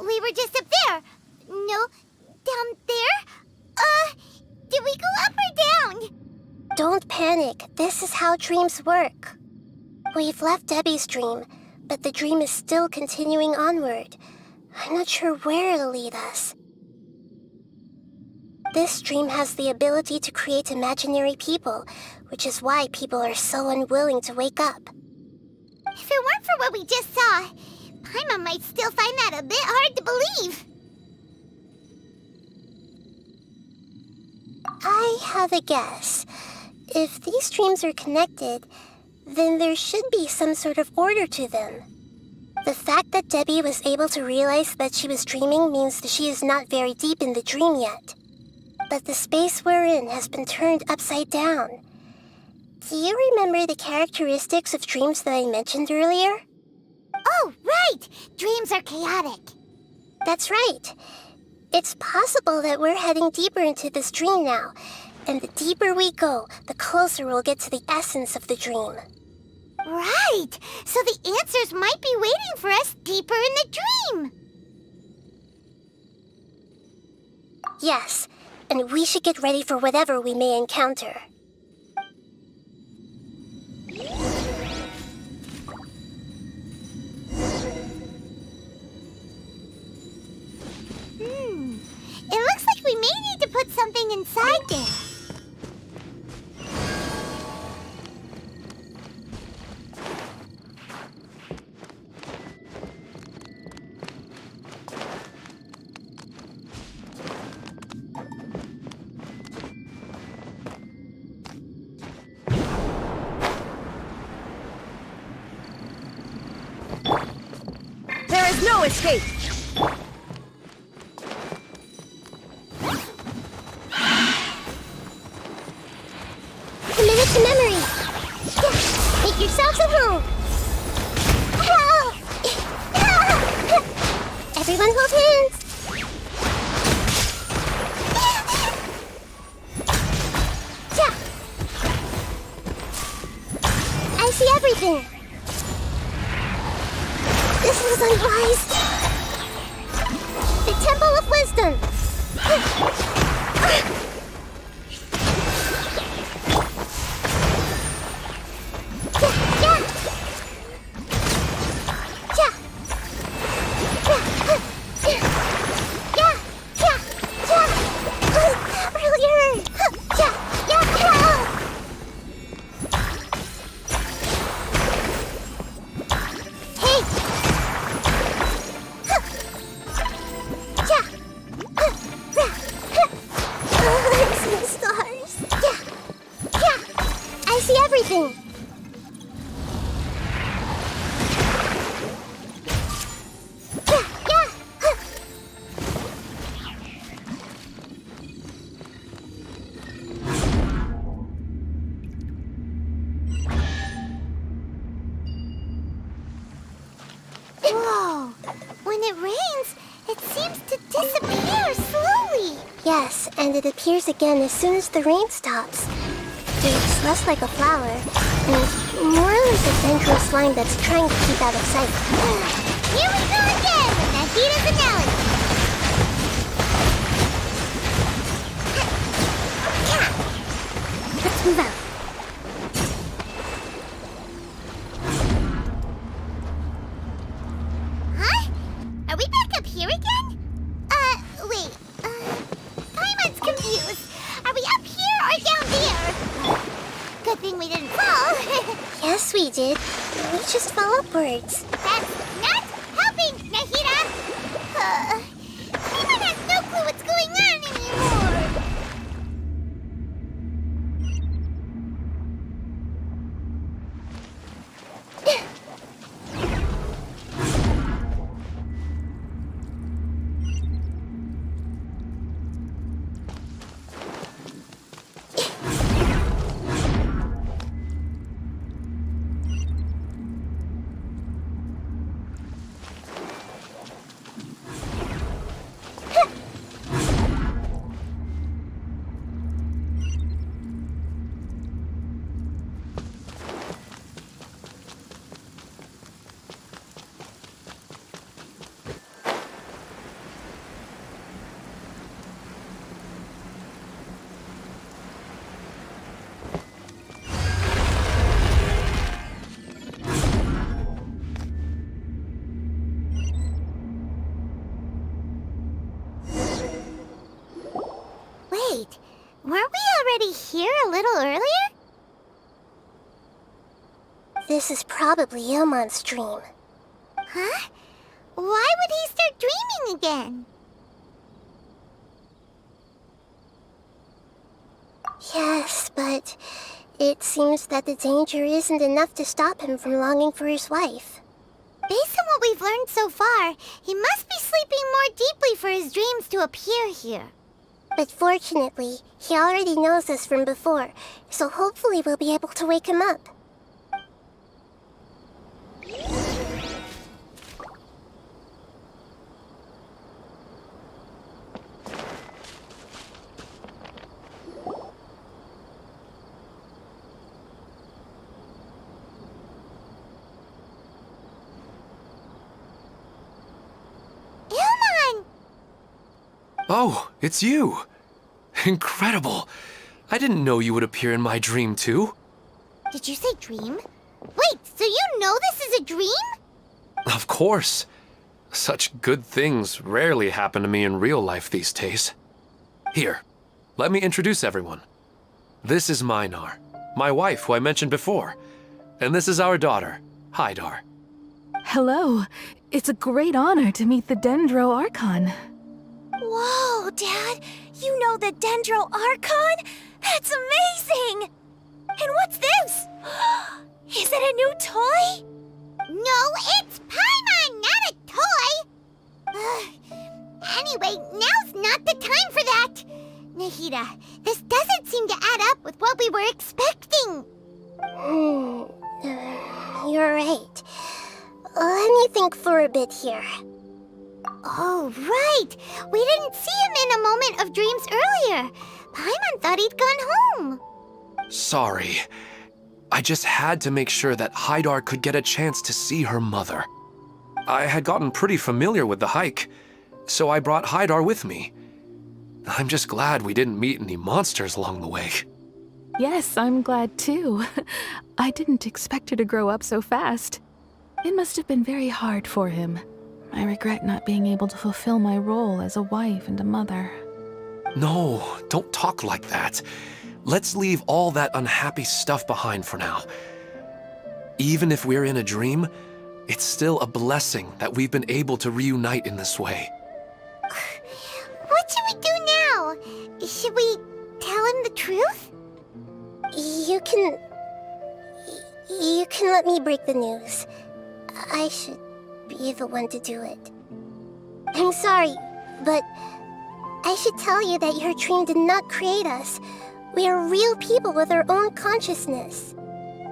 We were just up there. No, down there? Did we go up or down? Don't panic. This is how dreams work. We've left Debbie's dream, but the dream is still continuing onward. I'm not sure where it'll lead us. This dream has the ability to create imaginary people, which is why people are so unwilling to wake up. If it weren't for what we just saw, Paimon might still find that a bit hard to believe. I have a guess. If these dreams are connected, then there should be some sort of order to them. The fact that Debbie was able to realize that she was dreaming means that she is not very deep in the dream yet. But the space we're in has been turned upside down. Do you remember the characteristics of dreams that I mentioned earlier? Oh, right! Dreams are chaotic. That's right. It's possible that we're heading deeper into this dream now, and the deeper we go, the closer we'll get to the essence of the dream. Right! So the answers might be waiting for us deeper in the dream! Yes, and we should get ready for whatever we may encounter. It looks like we may need to put something inside there. There is no escape! Commit it to memory! Make yourselves at home! Everyone hold hands! everything! This is unwise! The Temple of Wisdom! Everything! Whoa! When it rains, it seems to disappear slowly. Yes, and it appears again as soon as the rain stops. It's less like a flower, and more like a dangerous slime that's trying to keep out of sight. Here we go again with Nahita's analogy. Let's move out. Huh? Are we back up here again? Wait. Paimon's confused. Are we up here or down there? Good thing we didn't fall. Yes, we did. We just fell upwards. That's not helping, Nahita! Paimon has no clue what's going on anymore! Wait, weren't we already here a little earlier? This is probably Ilmon's dream. Huh? Why would he start dreaming again? Yes, but it seems that the danger isn't enough to stop him from longing for his wife. Based on what we've learned so far, he must be sleeping more deeply for his dreams to appear here. But fortunately, he already knows us from before, so hopefully we'll be able to wake him up. Ilmon! Oh, it's you! Incredible! I didn't know you would appear in my dream, too. Did you say dream? Wait, so you know this is a dream? Of course. Such good things rarely happen to me in real life these days. Here, let me introduce everyone. This is Minar, my wife who I mentioned before. And this is our daughter, Hydar. Hello. It's a great honor to meet the Dendro Archon. Whoa, Dad! You know the Dendro Archon? That's amazing! And what's this? Is it a new toy? No, it's Paimon, not a toy! Anyway, now's not the time for that! Nahita, this doesn't seem to add up with what we were expecting! You're right. Let me think for a bit here. Oh, right! We didn't see him in a moment of dreams earlier. Paimon thought he'd gone home. Sorry. I just had to make sure that Haidar could get a chance to see her mother. I had gotten pretty familiar with the hike, so I brought Haidar with me. I'm just glad we didn't meet any monsters along the way. Yes, I'm glad too. I didn't expect her to grow up so fast. It must have been very hard for him. I regret not being able to fulfill my role as a wife and a mother. No, don't talk like that. Let's leave all that unhappy stuff behind for now. Even if we're in a dream, it's still a blessing that we've been able to reunite in this way. What should we do now? Should we tell him the truth? You can let me break the news. I should be the one to do it. I'm sorry, but I should tell you that your dream did not create us. We are real people with our own consciousness.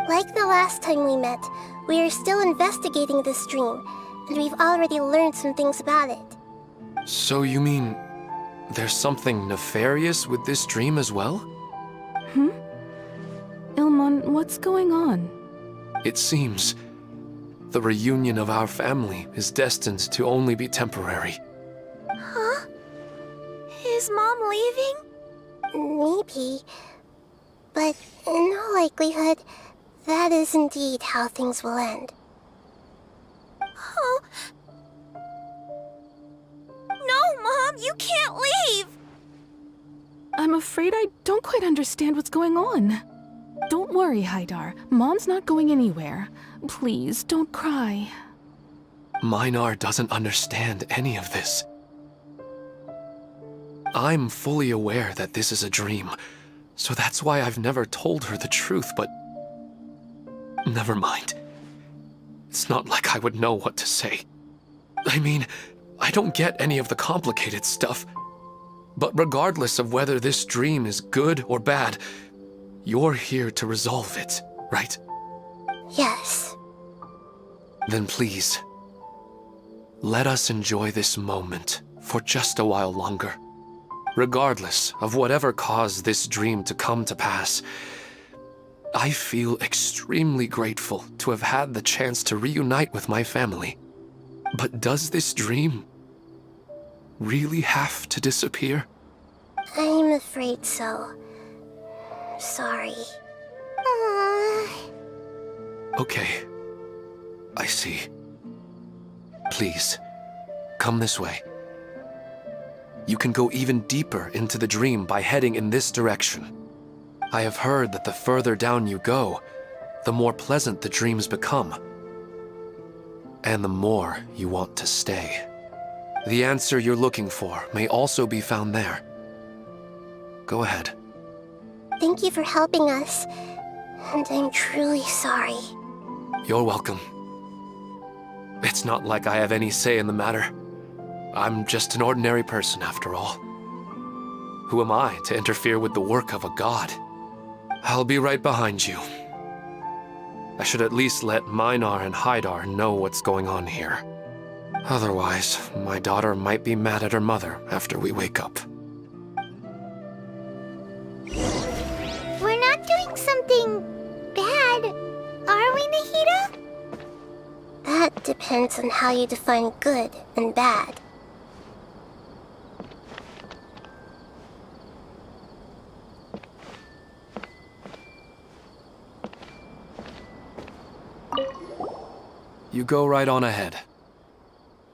Like the last time we met, we are still investigating this dream, and we've already learned some things about it. So you mean there's something nefarious with this dream as well? Ilmon, what's going on? It seems the reunion of our family is destined to only be temporary. Huh? Is Mom leaving? Maybe. But in all likelihood, that is indeed how things will end. Oh. No, Mom, you can't leave! I'm afraid I don't quite understand what's going on. Don't worry, Haidar. Mom's not going anywhere. Please, don't cry. Minar doesn't understand any of this. I'm fully aware that this is a dream, so that's why I've never told her the truth, but never mind. It's not like I would know what to say. I mean, I don't get any of the complicated stuff. But regardless of whether this dream is good or bad, you're here to resolve it, right? Yes. Then please, let us enjoy this moment for just a while longer. Regardless of whatever caused this dream to come to pass, I feel extremely grateful to have had the chance to reunite with my family. But does this dream really have to disappear? I'm afraid so. Sorry. Okay, I see. Please, come this way. You can go even deeper into the dream by heading in this direction. I have heard that the further down you go, the more pleasant the dreams become, and the more you want to stay. The answer you're looking for may also be found there. Go ahead. Thank you for helping us, and I'm truly sorry. You're welcome. It's not like I have any say in the matter. I'm just an ordinary person, after all. Who am I to interfere with the work of a god? I'll be right behind you. I should at least let Minar and Haidar know what's going on here. Otherwise, my daughter might be mad at her mother after we wake up. We're not doing something bad, are we, Nahida? That depends on how you define good and bad. You go right on ahead.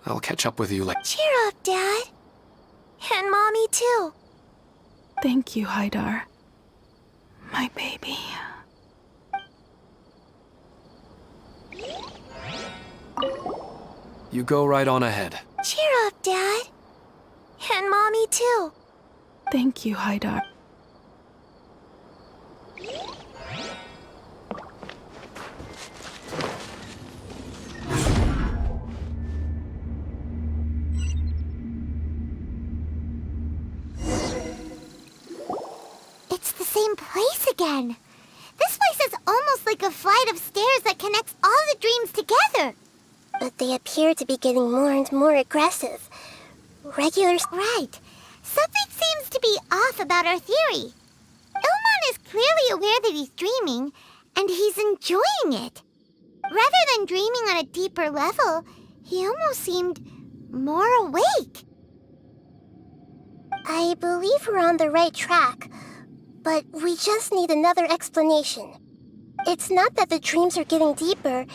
I'll catch up with you later. Cheer up, Dad. And Mommy, too. Thank you, Haidar. My baby. You go right on ahead. Cheer up, Dad. And Mommy, too. Thank you, Haidar. It's the same place again. This place is almost like a flight of stairs that connects all the dreams together. But they appear to be getting more and more aggressive. Regular... Right. Something seems to be off about our theory. Ilmon is clearly aware that he's dreaming, And he's enjoying it. Rather than dreaming on a deeper level, he almost seemed more awake. I believe we're on the right track, but we just need another explanation. It's not that the dreams are getting deeper,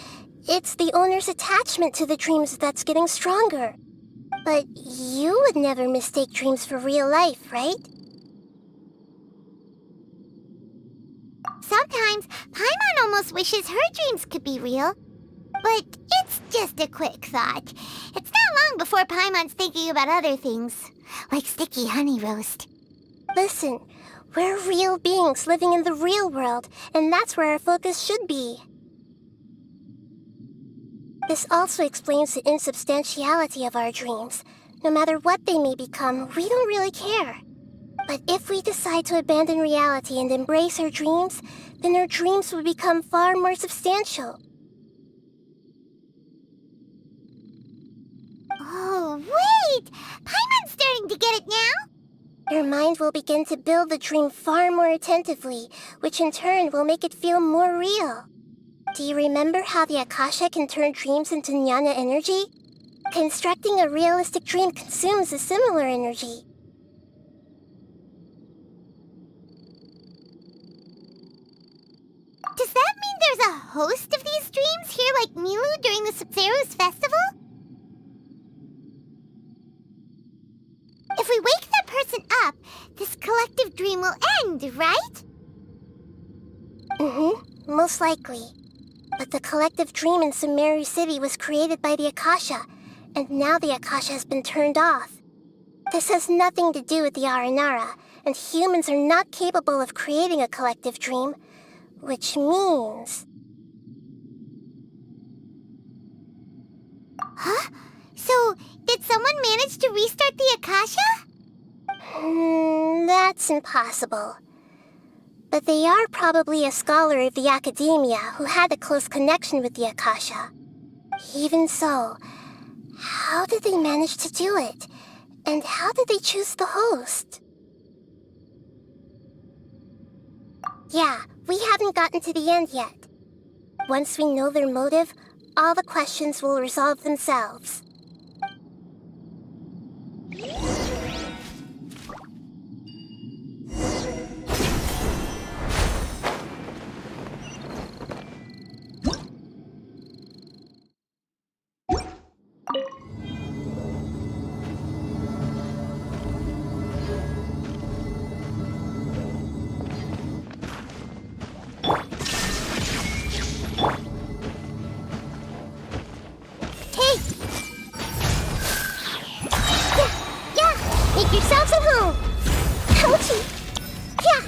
it's the owner's attachment to the dreams that's getting stronger. But you would never mistake dreams for real life, right? Sometimes, Paimon almost wishes her dreams could be real. But it's just a quick thought. It's not long before Paimon's thinking about other things, like sticky honey roast. Listen, we're real beings living in the real world, and that's where our focus should be. This also explains the insubstantiality of our dreams. No matter what they may become, we don't really care. But if we decide to abandon reality and embrace our dreams, then our dreams will become far more substantial. Oh, wait! Paimon's starting to get it now? Your mind will begin to build the dream far more attentively, which in turn will make it feel more real. Do you remember how the Akasha can turn dreams into jnana energy? Constructing a realistic dream consumes a similar energy. Does that mean there's a host of these dreams here like Milu during the Subzero's festival? If we wake that person up, this collective dream will end, right? Most likely. But the collective dream in Sumeru City was created by the Akasha, and now the Akasha has been turned off. This has nothing to do with the Aranara, and humans are not capable of creating a collective dream, which means... Huh? So, did someone manage to restart the Akasha? That's impossible. But they are probably a scholar of the academia who had a close connection with the Akasha. Even so, how did they manage to do it? And how did they choose the host? Yeah, we haven't gotten to the end yet. Once we know their motive, all the questions will resolve themselves. Make yourselves at home! Ouchie! Yeah!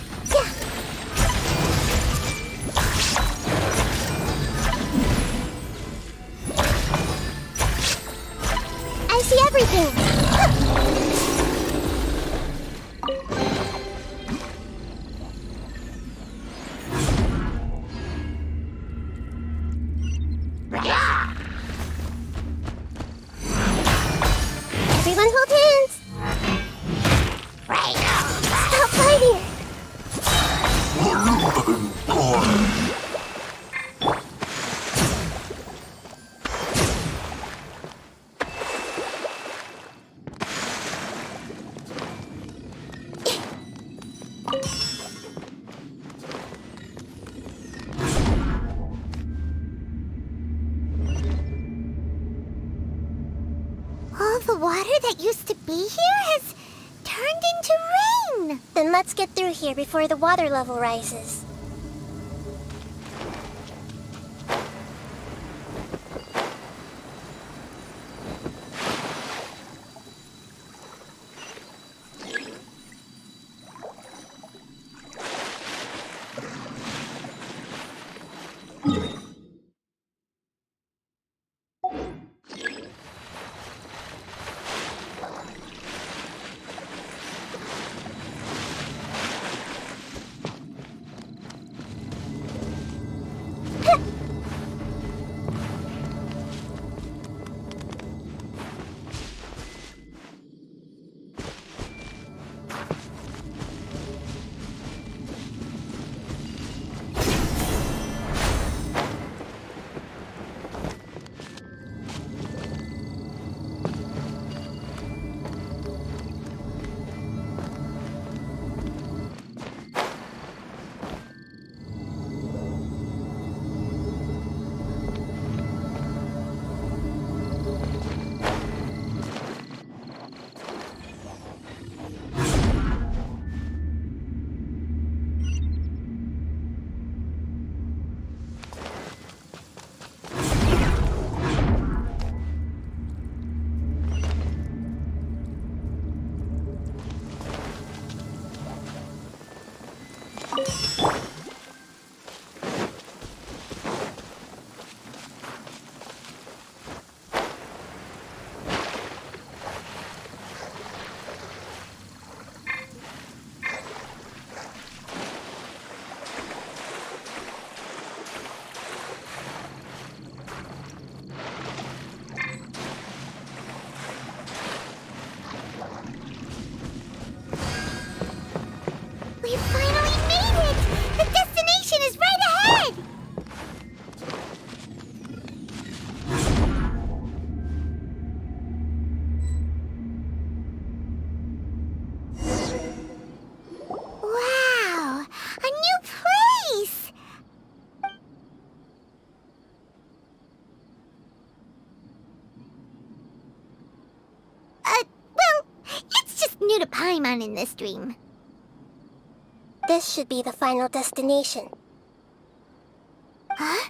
I see everything! Everyone hold hands! Stop fighting! All the water that used to be here has turned into rain! Then let's get through here before the water level rises. We finally made it! The destination is right ahead! Wow! A new place! Well, it's just new to Paimon in this dream. This should be the final destination. Huh?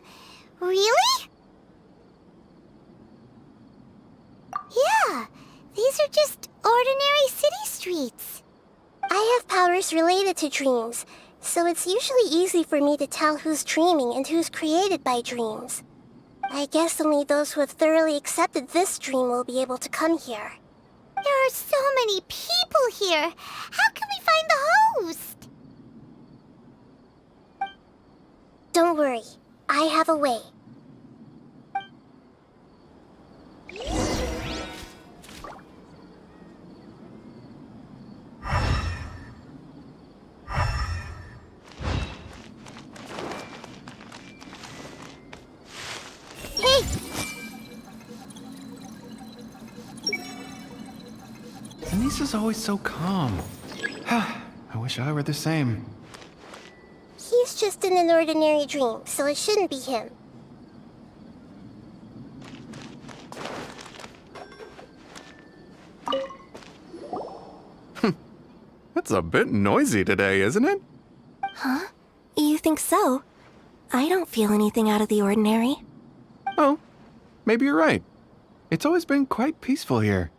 Really? Yeah, these are just ordinary city streets. I have powers related to dreams, so it's usually easy for me to tell who's dreaming and who's created by dreams. I guess only those who have thoroughly accepted this dream will be able to come here. There are so many people here. How can we find the host? Don't worry, I have a way. Hey! Anissa's always so calm. I wish I were the same. He's just in an ordinary dream, so it shouldn't be him. It's a bit noisy today, isn't it? Huh? You think so? I don't feel anything out of the ordinary. Oh, maybe you're right. It's always been quite peaceful here.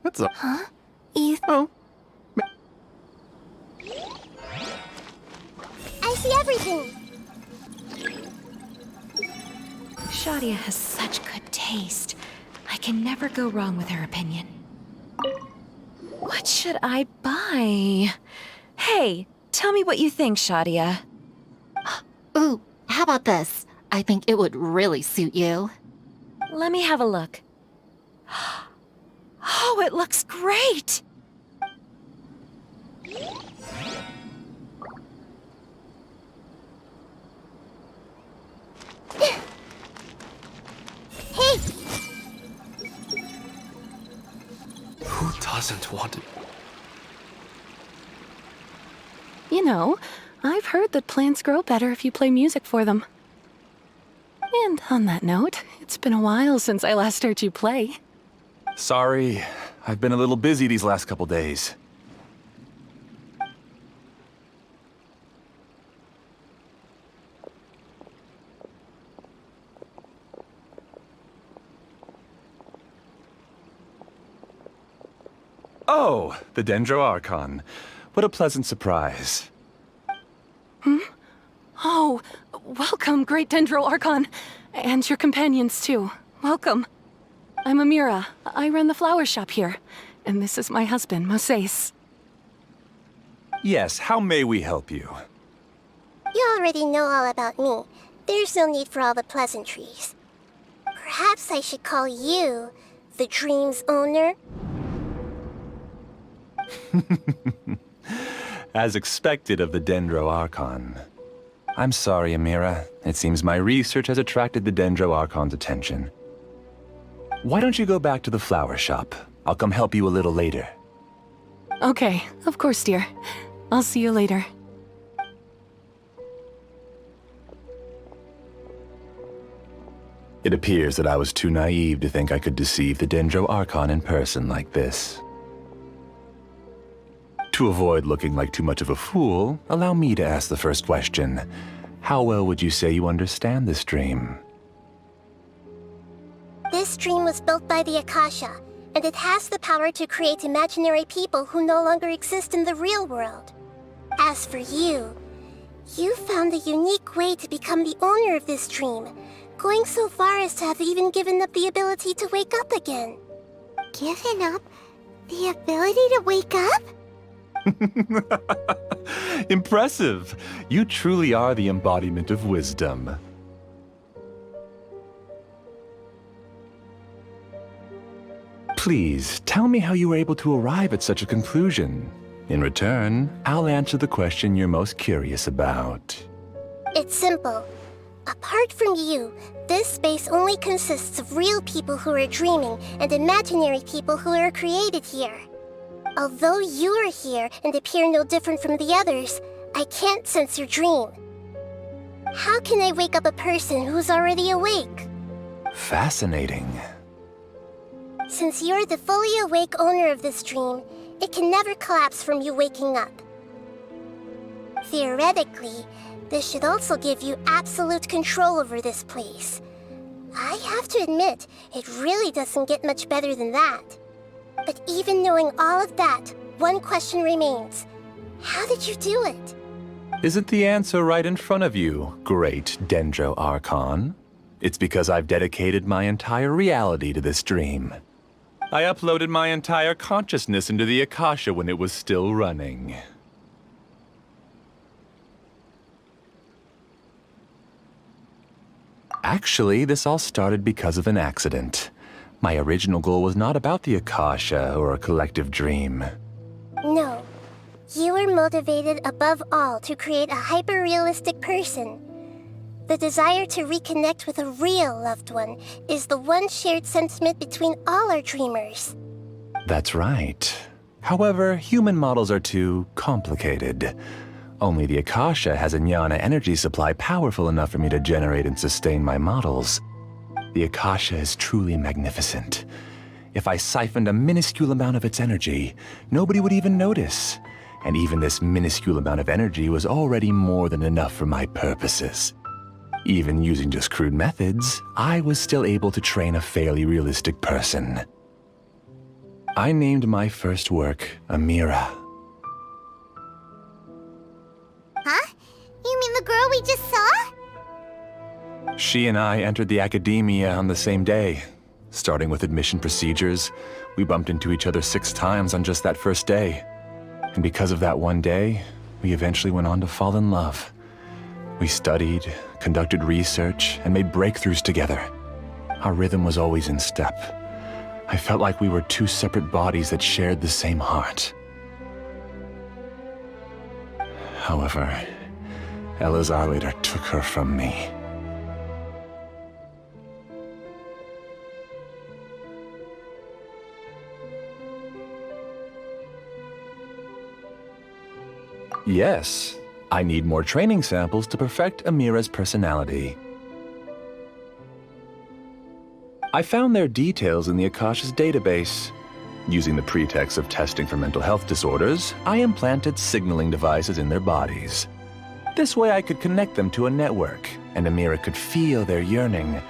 That's a... Huh? You... Oh. I see everything! Shadia has such good taste. I can never go wrong with her opinion. What should I buy? Hey, tell me what you think, Shadia. Ooh, how about this? I think it would really suit you. Let me have a look. Oh, it looks great! Hey! Who doesn't want it? You know, I've heard that plants grow better if you play music for them. And on that note, it's been a while since I last heard you play. Sorry, I've been a little busy these last couple days. Oh, the Dendro Archon. What a pleasant surprise. Oh, welcome, Great Dendro Archon. And your companions, too. Welcome. I'm Amira. I run the flower shop here. And this is my husband, Moses. Yes, how may we help you? You already know all about me. There's no need for all the pleasantries. Perhaps I should call you the dream's owner? As expected of the Dendro Archon. I'm sorry, Amira. It seems my research has attracted the Dendro Archon's attention. Why don't you go back to the flower shop? I'll come help you a little later. Okay, of course, dear. I'll see you later. It appears that I was too naive to think I could deceive the Dendro Archon in person like this. To avoid looking like too much of a fool, allow me to ask the first question. How well would you say you understand this dream? This dream was built by the Akasha. and it has the power to create imaginary people who no longer exist in the real world. As for you, you found a unique way to become the owner of this dream, going so far as to have even given up the ability to wake up again. Given up the ability to wake up? Impressive! You truly are the embodiment of wisdom. Please, tell me how you were able to arrive at such a conclusion. In return, I'll answer the question you're most curious about. It's simple. Apart from you, this space only consists of real people who are dreaming and imaginary people who are created here. Although you are here and appear no different from the others, I can't sense your dream. How can I wake up a person who's already awake? Fascinating. Since you're the fully awake owner of this dream, it can never collapse from you waking up. Theoretically, this should also give you absolute control over this place. I have to admit, it really doesn't get much better than that. But even knowing all of that, one question remains. How did you do it? Isn't the answer right in front of you, great Dendro Archon? It's because I've dedicated my entire reality to this dream. I uploaded my entire consciousness into the Akasha when it was still running. Actually, this all started because of an accident. My original goal was not about the Akasha or a collective dream. No. You were motivated above all to create a hyper-realistic person. The desire to reconnect with a real loved one is the one shared sentiment between all our dreamers. That's right. However, human models are too complicated. Only the Akasha has a jnana energy supply powerful enough for me to generate and sustain my models. The Akasha is truly magnificent. If I siphoned a minuscule amount of its energy, nobody would even notice. And even this minuscule amount of energy was already more than enough for my purposes. Even using just crude methods, I was still able to train a fairly realistic person. I named my first work Amira. Huh? You mean the girl we just saw? She and I entered the academia on the same day. Starting with admission procedures, we bumped into each other 6 times on just that first day. And because of that one day, we eventually went on to fall in love. We studied, conducted research, and made breakthroughs together. Our rhythm was always in step. I felt like we were 2 separate bodies that shared the same heart. However, Elazar later took her from me. Yes, I need more training samples to perfect Amira's personality. I found their details in the Akasha's database. Using the pretext of testing for mental health disorders, I implanted signaling devices in their bodies. This way I could connect them to a network, and Amira could feel their yearning.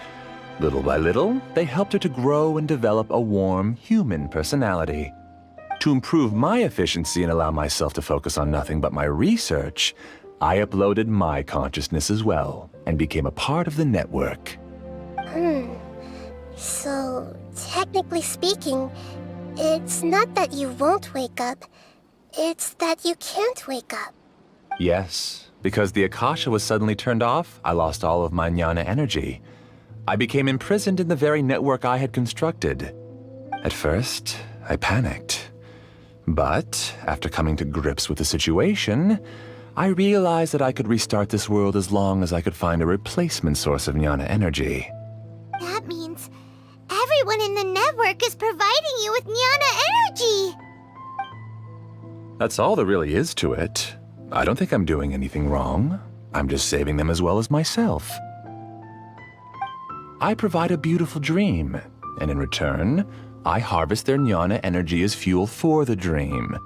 Little by little, they helped her to grow and develop a warm, human personality. To improve my efficiency and allow myself to focus on nothing but my research, I uploaded my consciousness as well, and became a part of the network. So, technically speaking, it's not that you won't wake up, it's that you can't wake up. Yes, because the Akasha was suddenly turned off, I lost all of my jnana energy. I became imprisoned in the very network I had constructed. At first, I panicked. But, after coming to grips with the situation, I realized that I could restart this world as long as I could find a replacement source of jnana energy. That means everyone in the network is providing you with jnana energy! That's all there really is to it. I don't think I'm doing anything wrong. I'm just saving them as well as myself. I provide a beautiful dream, and in return, I harvest their jnana energy as fuel for the dream.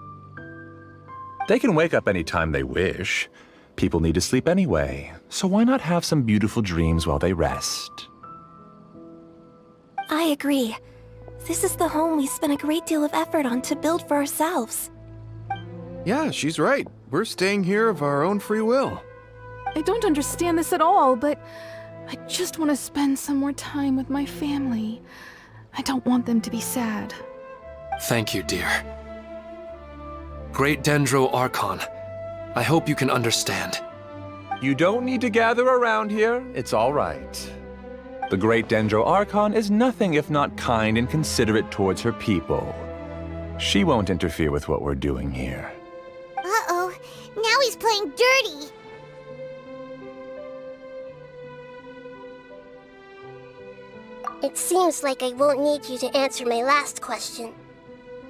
They can wake up any time they wish. People need to sleep anyway, so why not have some beautiful dreams while they rest? I agree. This is the home we spent a great deal of effort on to build for ourselves. Yeah, she's right. We're staying here of our own free will. I don't understand this at all, but I just want to spend some more time with my family. I don't want them to be sad. Thank you, dear. Great Dendro Archon, I hope you can understand. You don't need to gather around here. It's all right. The Great Dendro Archon is nothing if not kind and considerate towards her people. She won't interfere with what we're doing here. Uh-oh, now he's playing dirty. It seems like I won't need you to answer my last question.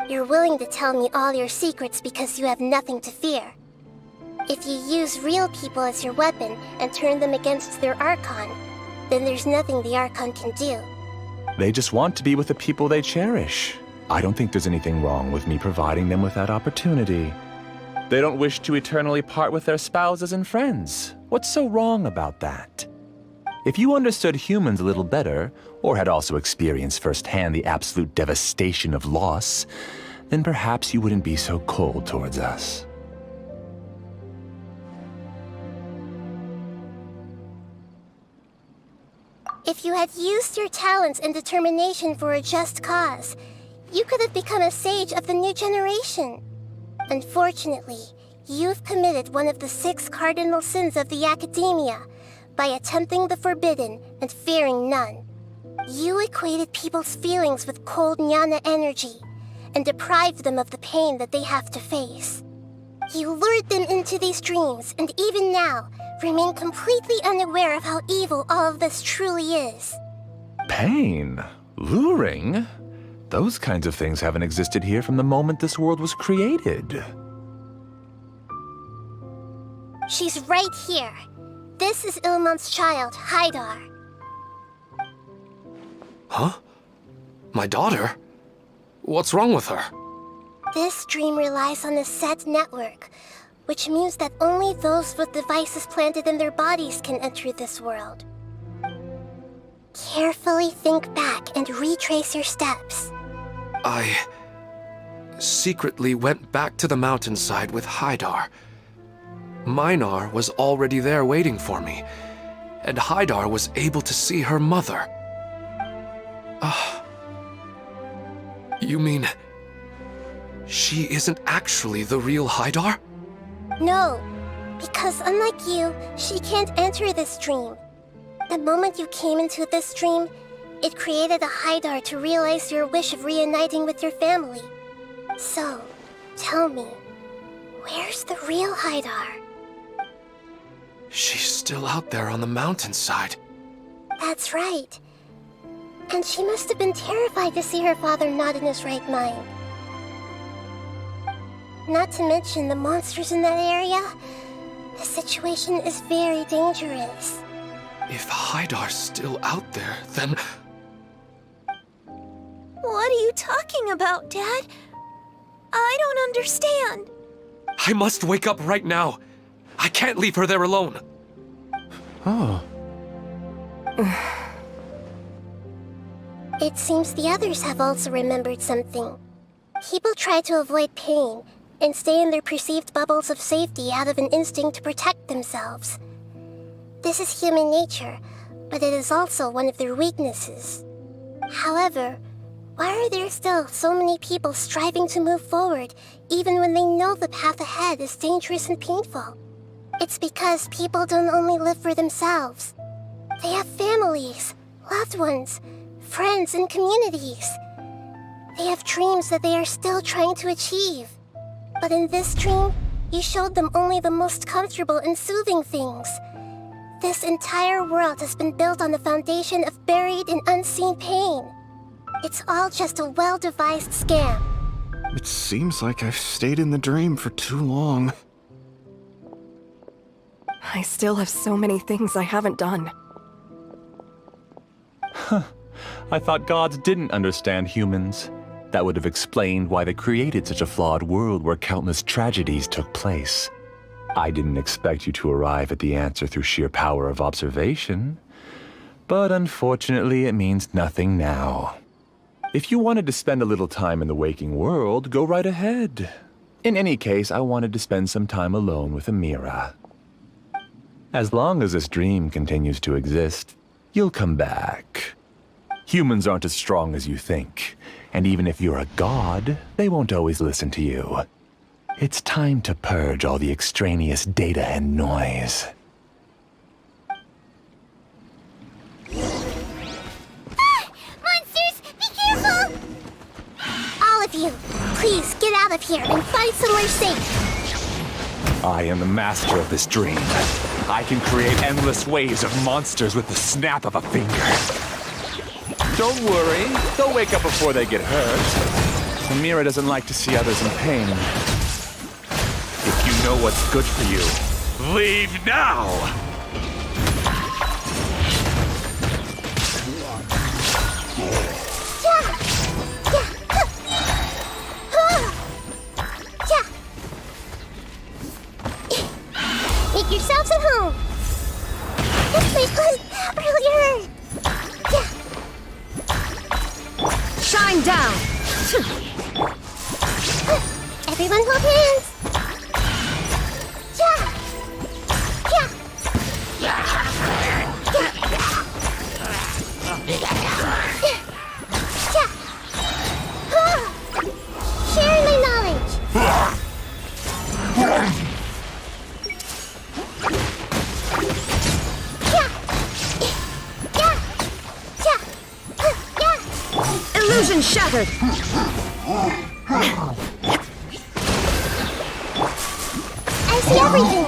You're willing to tell me all your secrets because you have nothing to fear. If you use real people as your weapon and turn them against their Archon, then there's nothing the Archon can do. They just want to be with the people they cherish. I don't think there's anything wrong with me providing them with that opportunity. They don't wish to eternally part with their spouses and friends. What's so wrong about that? If you understood humans a little better, or had also experienced firsthand the absolute devastation of loss, then perhaps you wouldn't be so cold towards us. If you had used your talents and determination for a just cause, you could have become a sage of the new generation. Unfortunately, you've committed one of the 6 cardinal sins of the Academia by attempting the forbidden and fearing none. You equated people's feelings with cold jnana energy and deprived them of the pain that they have to face. You lured them into these dreams, and even now, remain completely unaware of how evil all of this truly is. Pain? Luring? Those kinds of things haven't existed here from the moment this world was created. She's right here. This is Ilmon's child, Haidar. Huh? My daughter? What's wrong with her? This dream relies on a set network, which means that only those with devices planted in their bodies can enter this world. Carefully think back and retrace your steps. I secretly went back to the mountainside with Haidar. Minar was already there waiting for me, and Haidar was able to see her mother. You mean she isn't actually the real Haidar? No, because unlike you, she can't enter this dream. The moment you came into this dream, it created a Haidar to realize your wish of reuniting with your family. So, tell me, where's the real Haidar? She's still out there on the mountainside. That's right. And she must have been terrified to see her father not in his right mind. Not to mention the monsters in that area. The situation is very dangerous. If Haidar's still out there, then... What are you talking about, Dad? I don't understand. I must wake up right now. I can't leave her there alone. Oh. It seems the others have also remembered something. People try to avoid pain and stay in their perceived bubbles of safety out of an instinct to protect themselves. This is human nature, but it is also one of their weaknesses. However, why are there still so many people striving to move forward even when they know the path ahead is dangerous and painful? It's because people don't only live for themselves. They have families, loved ones, friends, and communities. They have dreams that they are still trying to achieve. But in this dream, you showed them only the most comfortable and soothing things. This entire world has been built on the foundation of buried and unseen pain. It's all just a well-devised scam. It seems like I've stayed in the dream for too long. I still have so many things I haven't done. I thought gods didn't understand humans. That would have explained why they created such a flawed world where countless tragedies took place. I didn't expect you to arrive at the answer through sheer power of observation. But unfortunately, it means nothing now. If you wanted to spend a little time in the waking world, go right ahead. In any case, I wanted to spend some time alone with Amira. As long as this dream continues to exist, you'll come back. Humans aren't as strong as you think, and even if you're a god, they won't always listen to you. It's time to purge all the extraneous data and noise. Monsters, be careful! All of you, please get out of here and find somewhere safe. I am the master of this dream. I can create endless waves of monsters with the snap of a finger. Don't worry, they'll wake up before they get hurt. Amira doesn't like to see others in pain. If you know what's good for you, leave now! Make yourselves at home. This place was earlier. Shine down! Everyone hold hands. Sharing my knowledge. Illusion shattered! I see everything.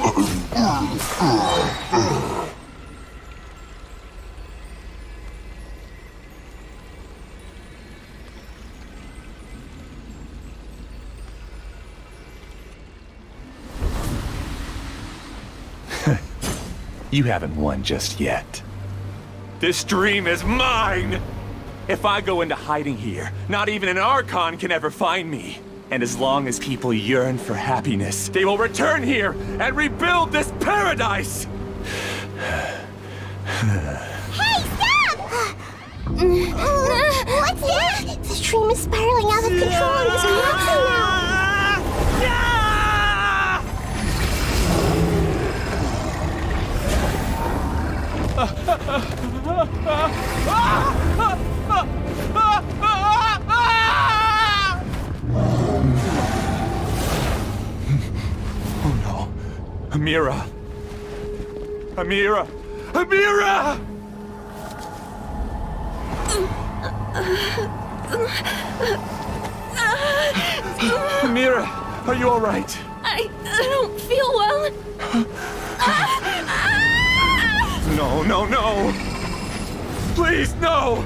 You haven't won just yet. This dream is mine! If I go into hiding here, not even an Archon can ever find me. And as long as people yearn for happiness, they will return here and rebuild this paradise! Hey, stop! What's that? This dream is spiraling out of control and is collapsing now. Oh no. Amira! Amira! Amira! Amira, are you all right? I don't feel well. No, no, no! Please, no!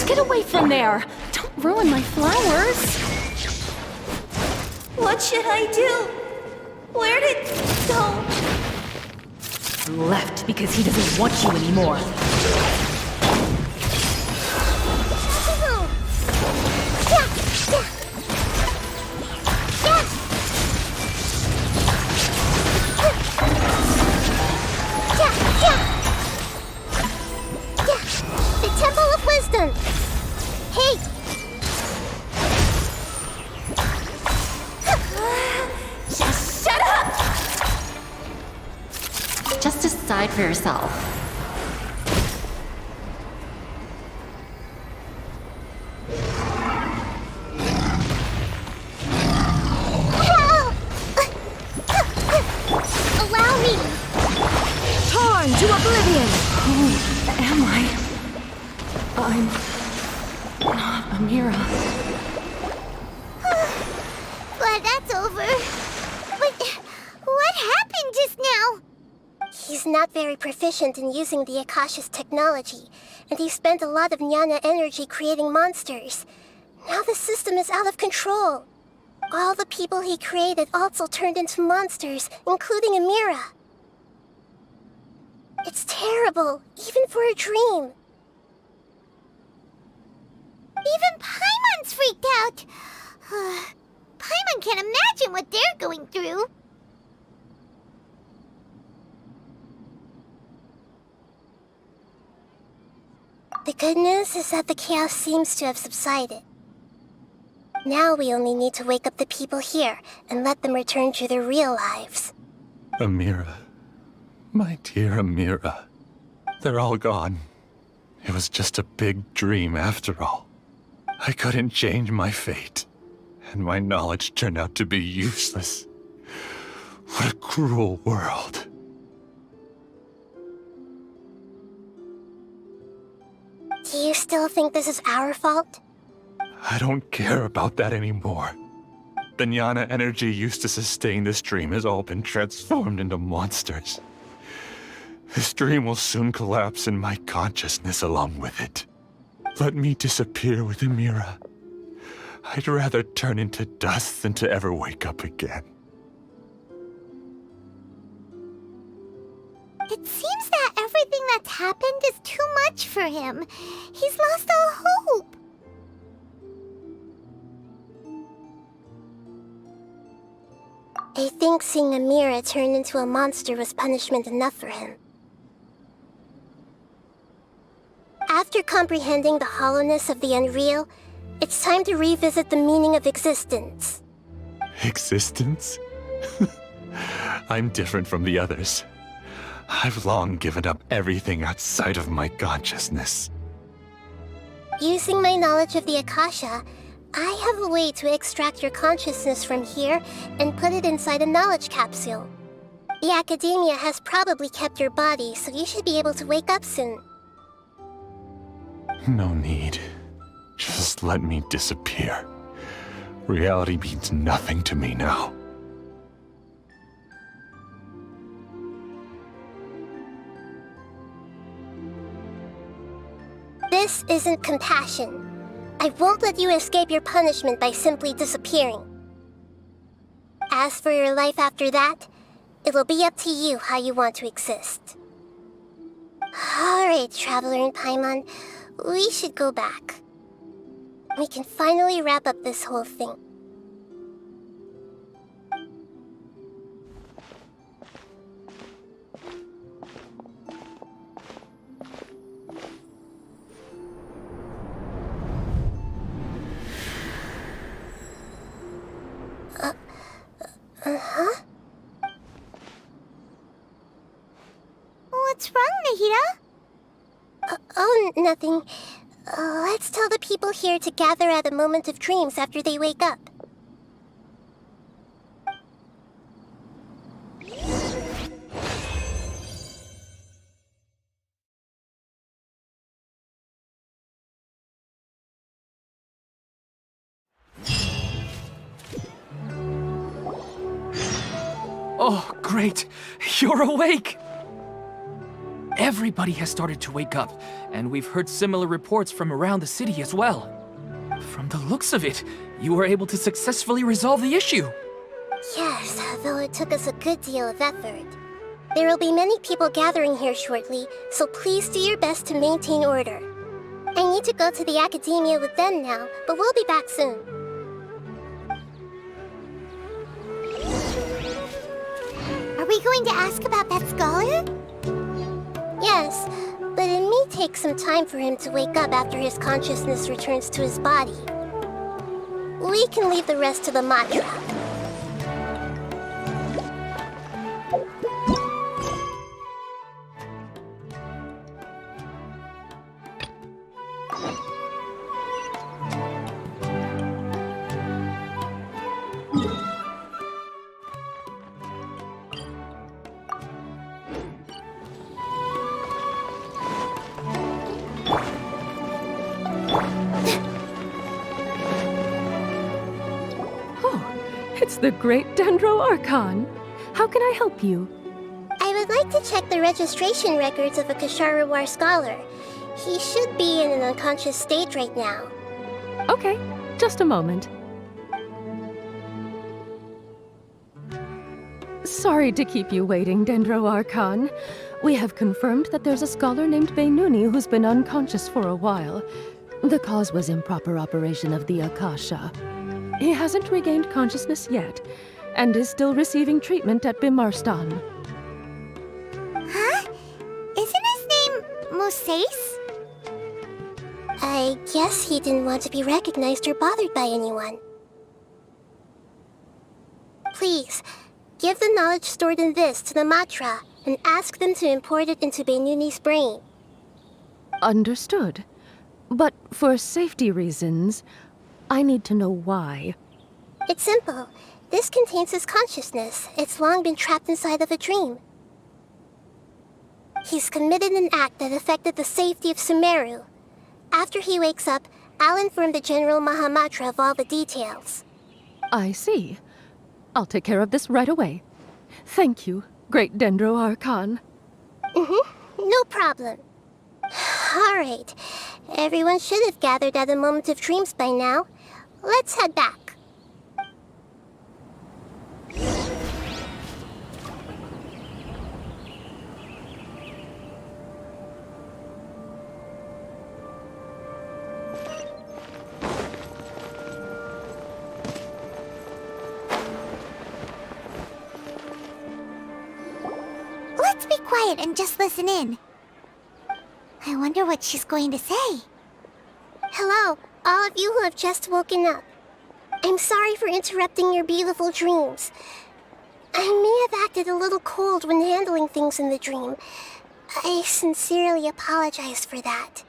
Get away from there! Don't ruin my flowers! What should I do? Where did it go? Left because he doesn't want you anymore. The Temple of Wisdom. Hey! Just shut up! Just decide for yourself. Allow me! Torn to oblivion! Who am I? I'm not Amira. Glad that's over. But what happened just now? He's not very proficient in using the Akasha's technology, and he spent a lot of Jnana energy creating monsters. Now the system is out of control. All the people he created also turned into monsters, including Amira. It's terrible, even for a dream. Even Paimon's freaked out. Paimon can't imagine what they're going through. The good news is that the chaos seems to have subsided. Now we only need to wake up the people here and let them return to their real lives. Amira. My dear Amira. They're all gone. It was just a big dream after all. I couldn't change my fate, and my knowledge turned out to be useless. What a cruel world. Do you still think this is our fault? I don't care about that anymore. The jnana energy used to sustain this dream has all been transformed into monsters. This dream will soon collapse and my consciousness along with it. Let me disappear with Amira. I'd rather turn into dust than to ever wake up again. It seems that everything that's happened is too much for him. He's lost all hope. I think seeing Amira turn into a monster was punishment enough for him. After comprehending the hollowness of the unreal, it's time to revisit the meaning of existence. Existence? I'm different from the others. I've long given up everything outside of my consciousness. Using my knowledge of the Akasha, I have a way to extract your consciousness from here and put it inside a knowledge capsule. The Academia has probably kept your body, so you should be able to wake up soon. No need. Just let me disappear. Reality means nothing to me now. This isn't compassion. I won't let you escape your punishment by simply disappearing. As for your life after that, it'll be up to you how you want to exist. Alright, Traveler and Paimon, we should go back. We can finally wrap up this whole thing. Uh-huh? What's wrong, Nahida? Oh, nothing. Let's tell the people here to gather at a moment of dreams after they wake up. Oh, great! You're awake! Everybody has started to wake up, and we've heard similar reports from around the city as well. From the looks of it, you were able to successfully resolve the issue. Yes, though it took us a good deal of effort. There will be many people gathering here shortly, so please do your best to maintain order. I need to go to the Academia with them now, but we'll be back soon. Are we going to ask about that scholar? Yes, but it may take some time for him to wake up after his consciousness returns to his body. We can leave the rest to the Matra. It's the great Dendro Archon. How can I help you? I would like to check the registration records of a Kasharawar scholar. He should be in an unconscious state right now. Okay, just a moment. Sorry to keep you waiting, Dendro Archon. We have confirmed that there's a scholar named Beinuni who's been unconscious for a while. The cause was improper operation of the Akasha. He hasn't regained consciousness yet, and is still receiving treatment at Bimarstan. Huh? Isn't his name Moses? I guess he didn't want to be recognized or bothered by anyone. Please, give the knowledge stored in this to the Matra and ask them to import it into Benuni's brain. Understood. But for safety reasons, I need to know why. It's simple. This contains his consciousness. It's long been trapped inside of a dream. He's committed an act that affected the safety of Sumeru. After he wakes up, I'll inform the General Mahamatra of all the details. I see. I'll take care of this right away. Thank you, Great Dendro Archon. No problem. Alright. Everyone should have gathered at a moment of dreams by now. Let's head back. Let's be quiet and just listen in. I wonder what she's going to say. Hello, all of you who have just woken up. I'm sorry for interrupting your beautiful dreams. I may have acted a little cold when handling things in the dream. I sincerely apologize for that.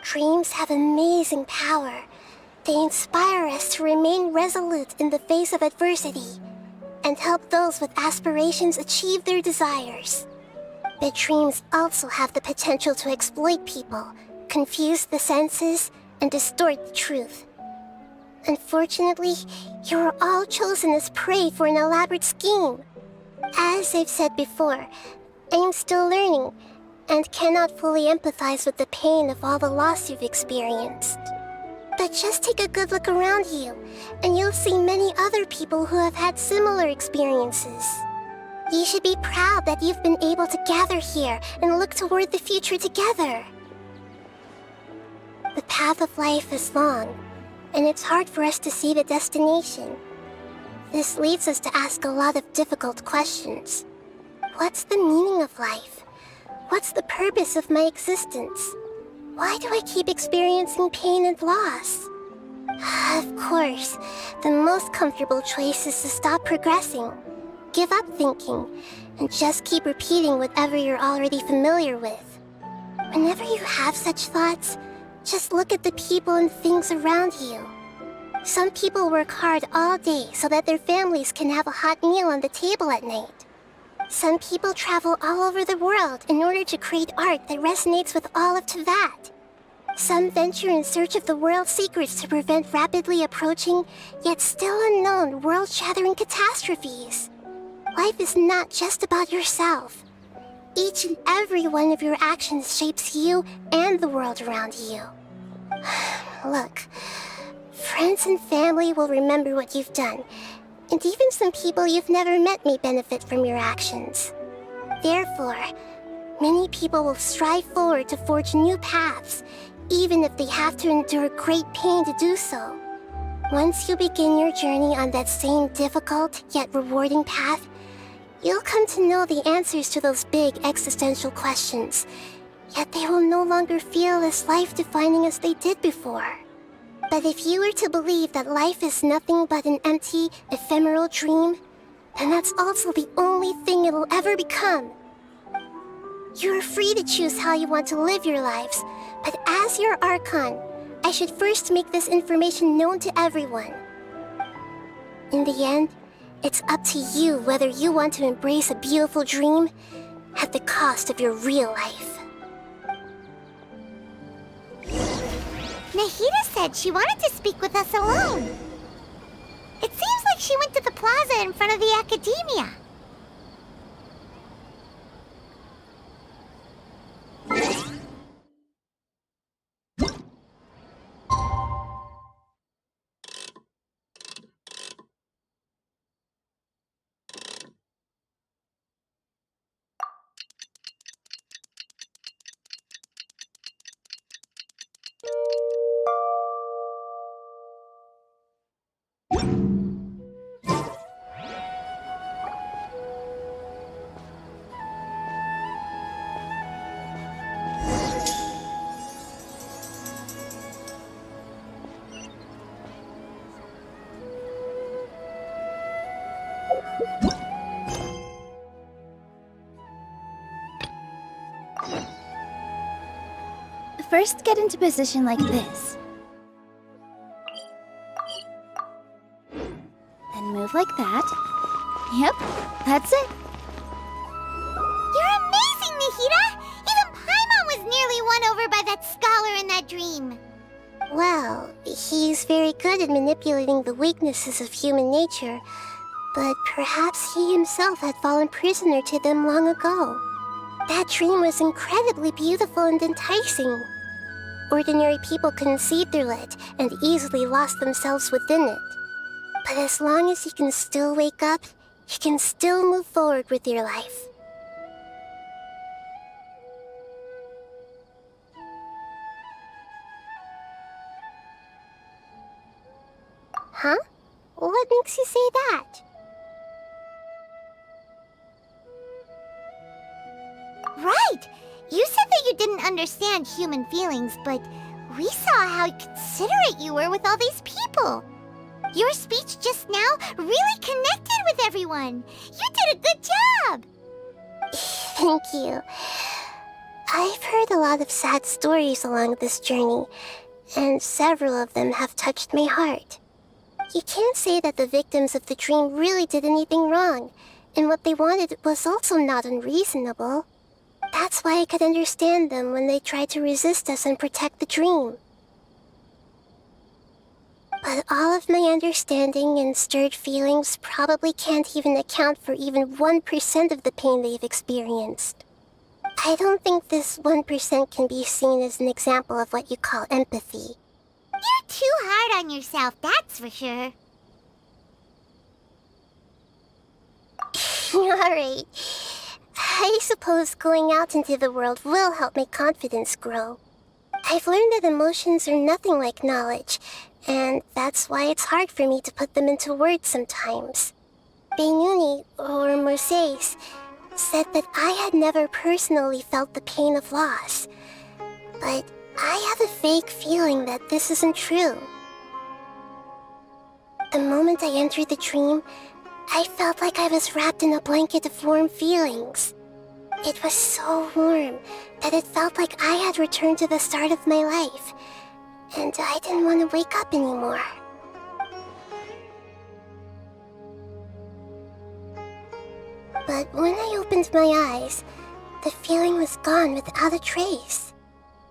Dreams have amazing power. They inspire us to remain resolute in the face of adversity and help those with aspirations achieve their desires. But dreams also have the potential to exploit people, confuse the senses, and distort the truth. Unfortunately, you were all chosen as prey for an elaborate scheme. As I've said before, I am still learning, and cannot fully empathize with the pain of all the loss you've experienced. But just take a good look around you, and you'll see many other people who have had similar experiences. You should be proud that you've been able to gather here and look toward the future together. The path of life is long, and it's hard for us to see the destination. This leads us to ask a lot of difficult questions. What's the meaning of life? What's the purpose of my existence? Why do I keep experiencing pain and loss? Of course, the most comfortable choice is to stop progressing, give up thinking, and just keep repeating whatever you're already familiar with. Whenever you have such thoughts, just look at the people and things around you. Some people work hard all day so that their families can have a hot meal on the table at night. Some people travel all over the world in order to create art that resonates with all of Teyvat. Some venture in search of the world's secrets to prevent rapidly approaching, yet still unknown, world-shattering catastrophes. Life is not just about yourself. Each and every one of your actions shapes you and the world around you. Look, friends and family will remember what you've done, and even some people you've never met may benefit from your actions. Therefore, many people will strive forward to forge new paths, even if they have to endure great pain to do so. Once you begin your journey on that same difficult yet rewarding path, you'll come to know the answers to those big existential questions, yet they will no longer feel as life-defining as they did before. But if you were to believe that life is nothing but an empty, ephemeral dream, then that's also the only thing it'll ever become. You're free to choose how you want to live your lives, but as your Archon, I should first make this information known to everyone. In the end, it's up to you whether you want to embrace a beautiful dream at the cost of your real life. Nahida said she wanted to speak with us alone. It seems like she went to the plaza in front of the academia. First, get into position like this. Then move like that. Yep, that's it. You're amazing, Nahida! Even Paimon was nearly won over by that scholar in that dream. Well, he's very good at manipulating the weaknesses of human nature, but perhaps he himself had fallen prisoner to them long ago. That dream was incredibly beautiful and enticing. Ordinary people couldn't see through it and easily lost themselves within it. But as long as you can still wake up, you can still move forward with your life. Huh? What makes you say that? Right! You said that you didn't understand human feelings, but we saw how considerate you were with all these people. Your speech just now really connected with everyone. You did a good job! Thank you. I've heard a lot of sad stories along this journey, and several of them have touched my heart. You can't say that the victims of the dream really did anything wrong, and what they wanted was also not unreasonable. That's why I could understand them when they tried to resist us and protect the dream. But all of my understanding and stirred feelings probably can't even account for even 1% of the pain they've experienced. I don't think this 1% can be seen as an example of what you call empathy. You're too hard on yourself, that's for sure. Alright. I suppose going out into the world will help my confidence grow. I've learned that emotions are nothing like knowledge, and that's why it's hard for me to put them into words sometimes. Benuni, or Mercedes, said that I had never personally felt the pain of loss, but I have a vague feeling that this isn't true. The moment I entered the dream, I felt like I was wrapped in a blanket of warm feelings. It was so warm that it felt like I had returned to the start of my life, and I didn't want to wake up anymore. But when I opened my eyes, the feeling was gone without a trace.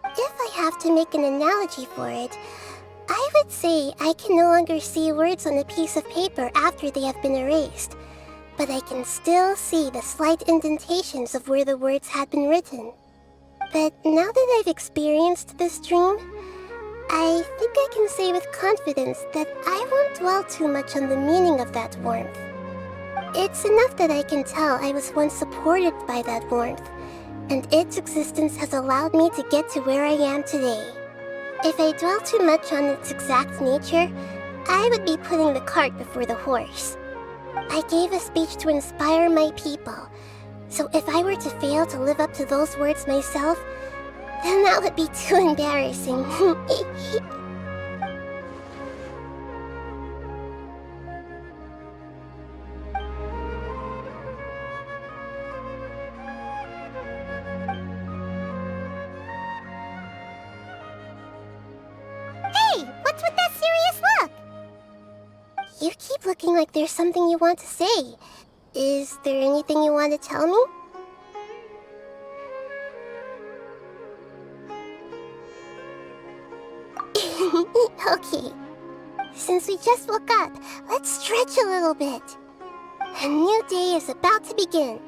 If I have to make an analogy for it, I would say I can no longer see words on a piece of paper after they have been erased, but I can still see the slight indentations of where the words had been written. But now that I've experienced this dream, I think I can say with confidence that I won't dwell too much on the meaning of that warmth. It's enough that I can tell I was once supported by that warmth, and its existence has allowed me to get to where I am today. If I dwell too much on its exact nature, I would be putting the cart before the horse. I gave a speech to inspire my people, so if I were to fail to live up to those words myself, then that would be too embarrassing. Hey, what's with that serious look? You keep looking like there's something you want to say. Is there anything you want to tell me? Okay. Since we just woke up, let's stretch a little bit. A new day is about to begin.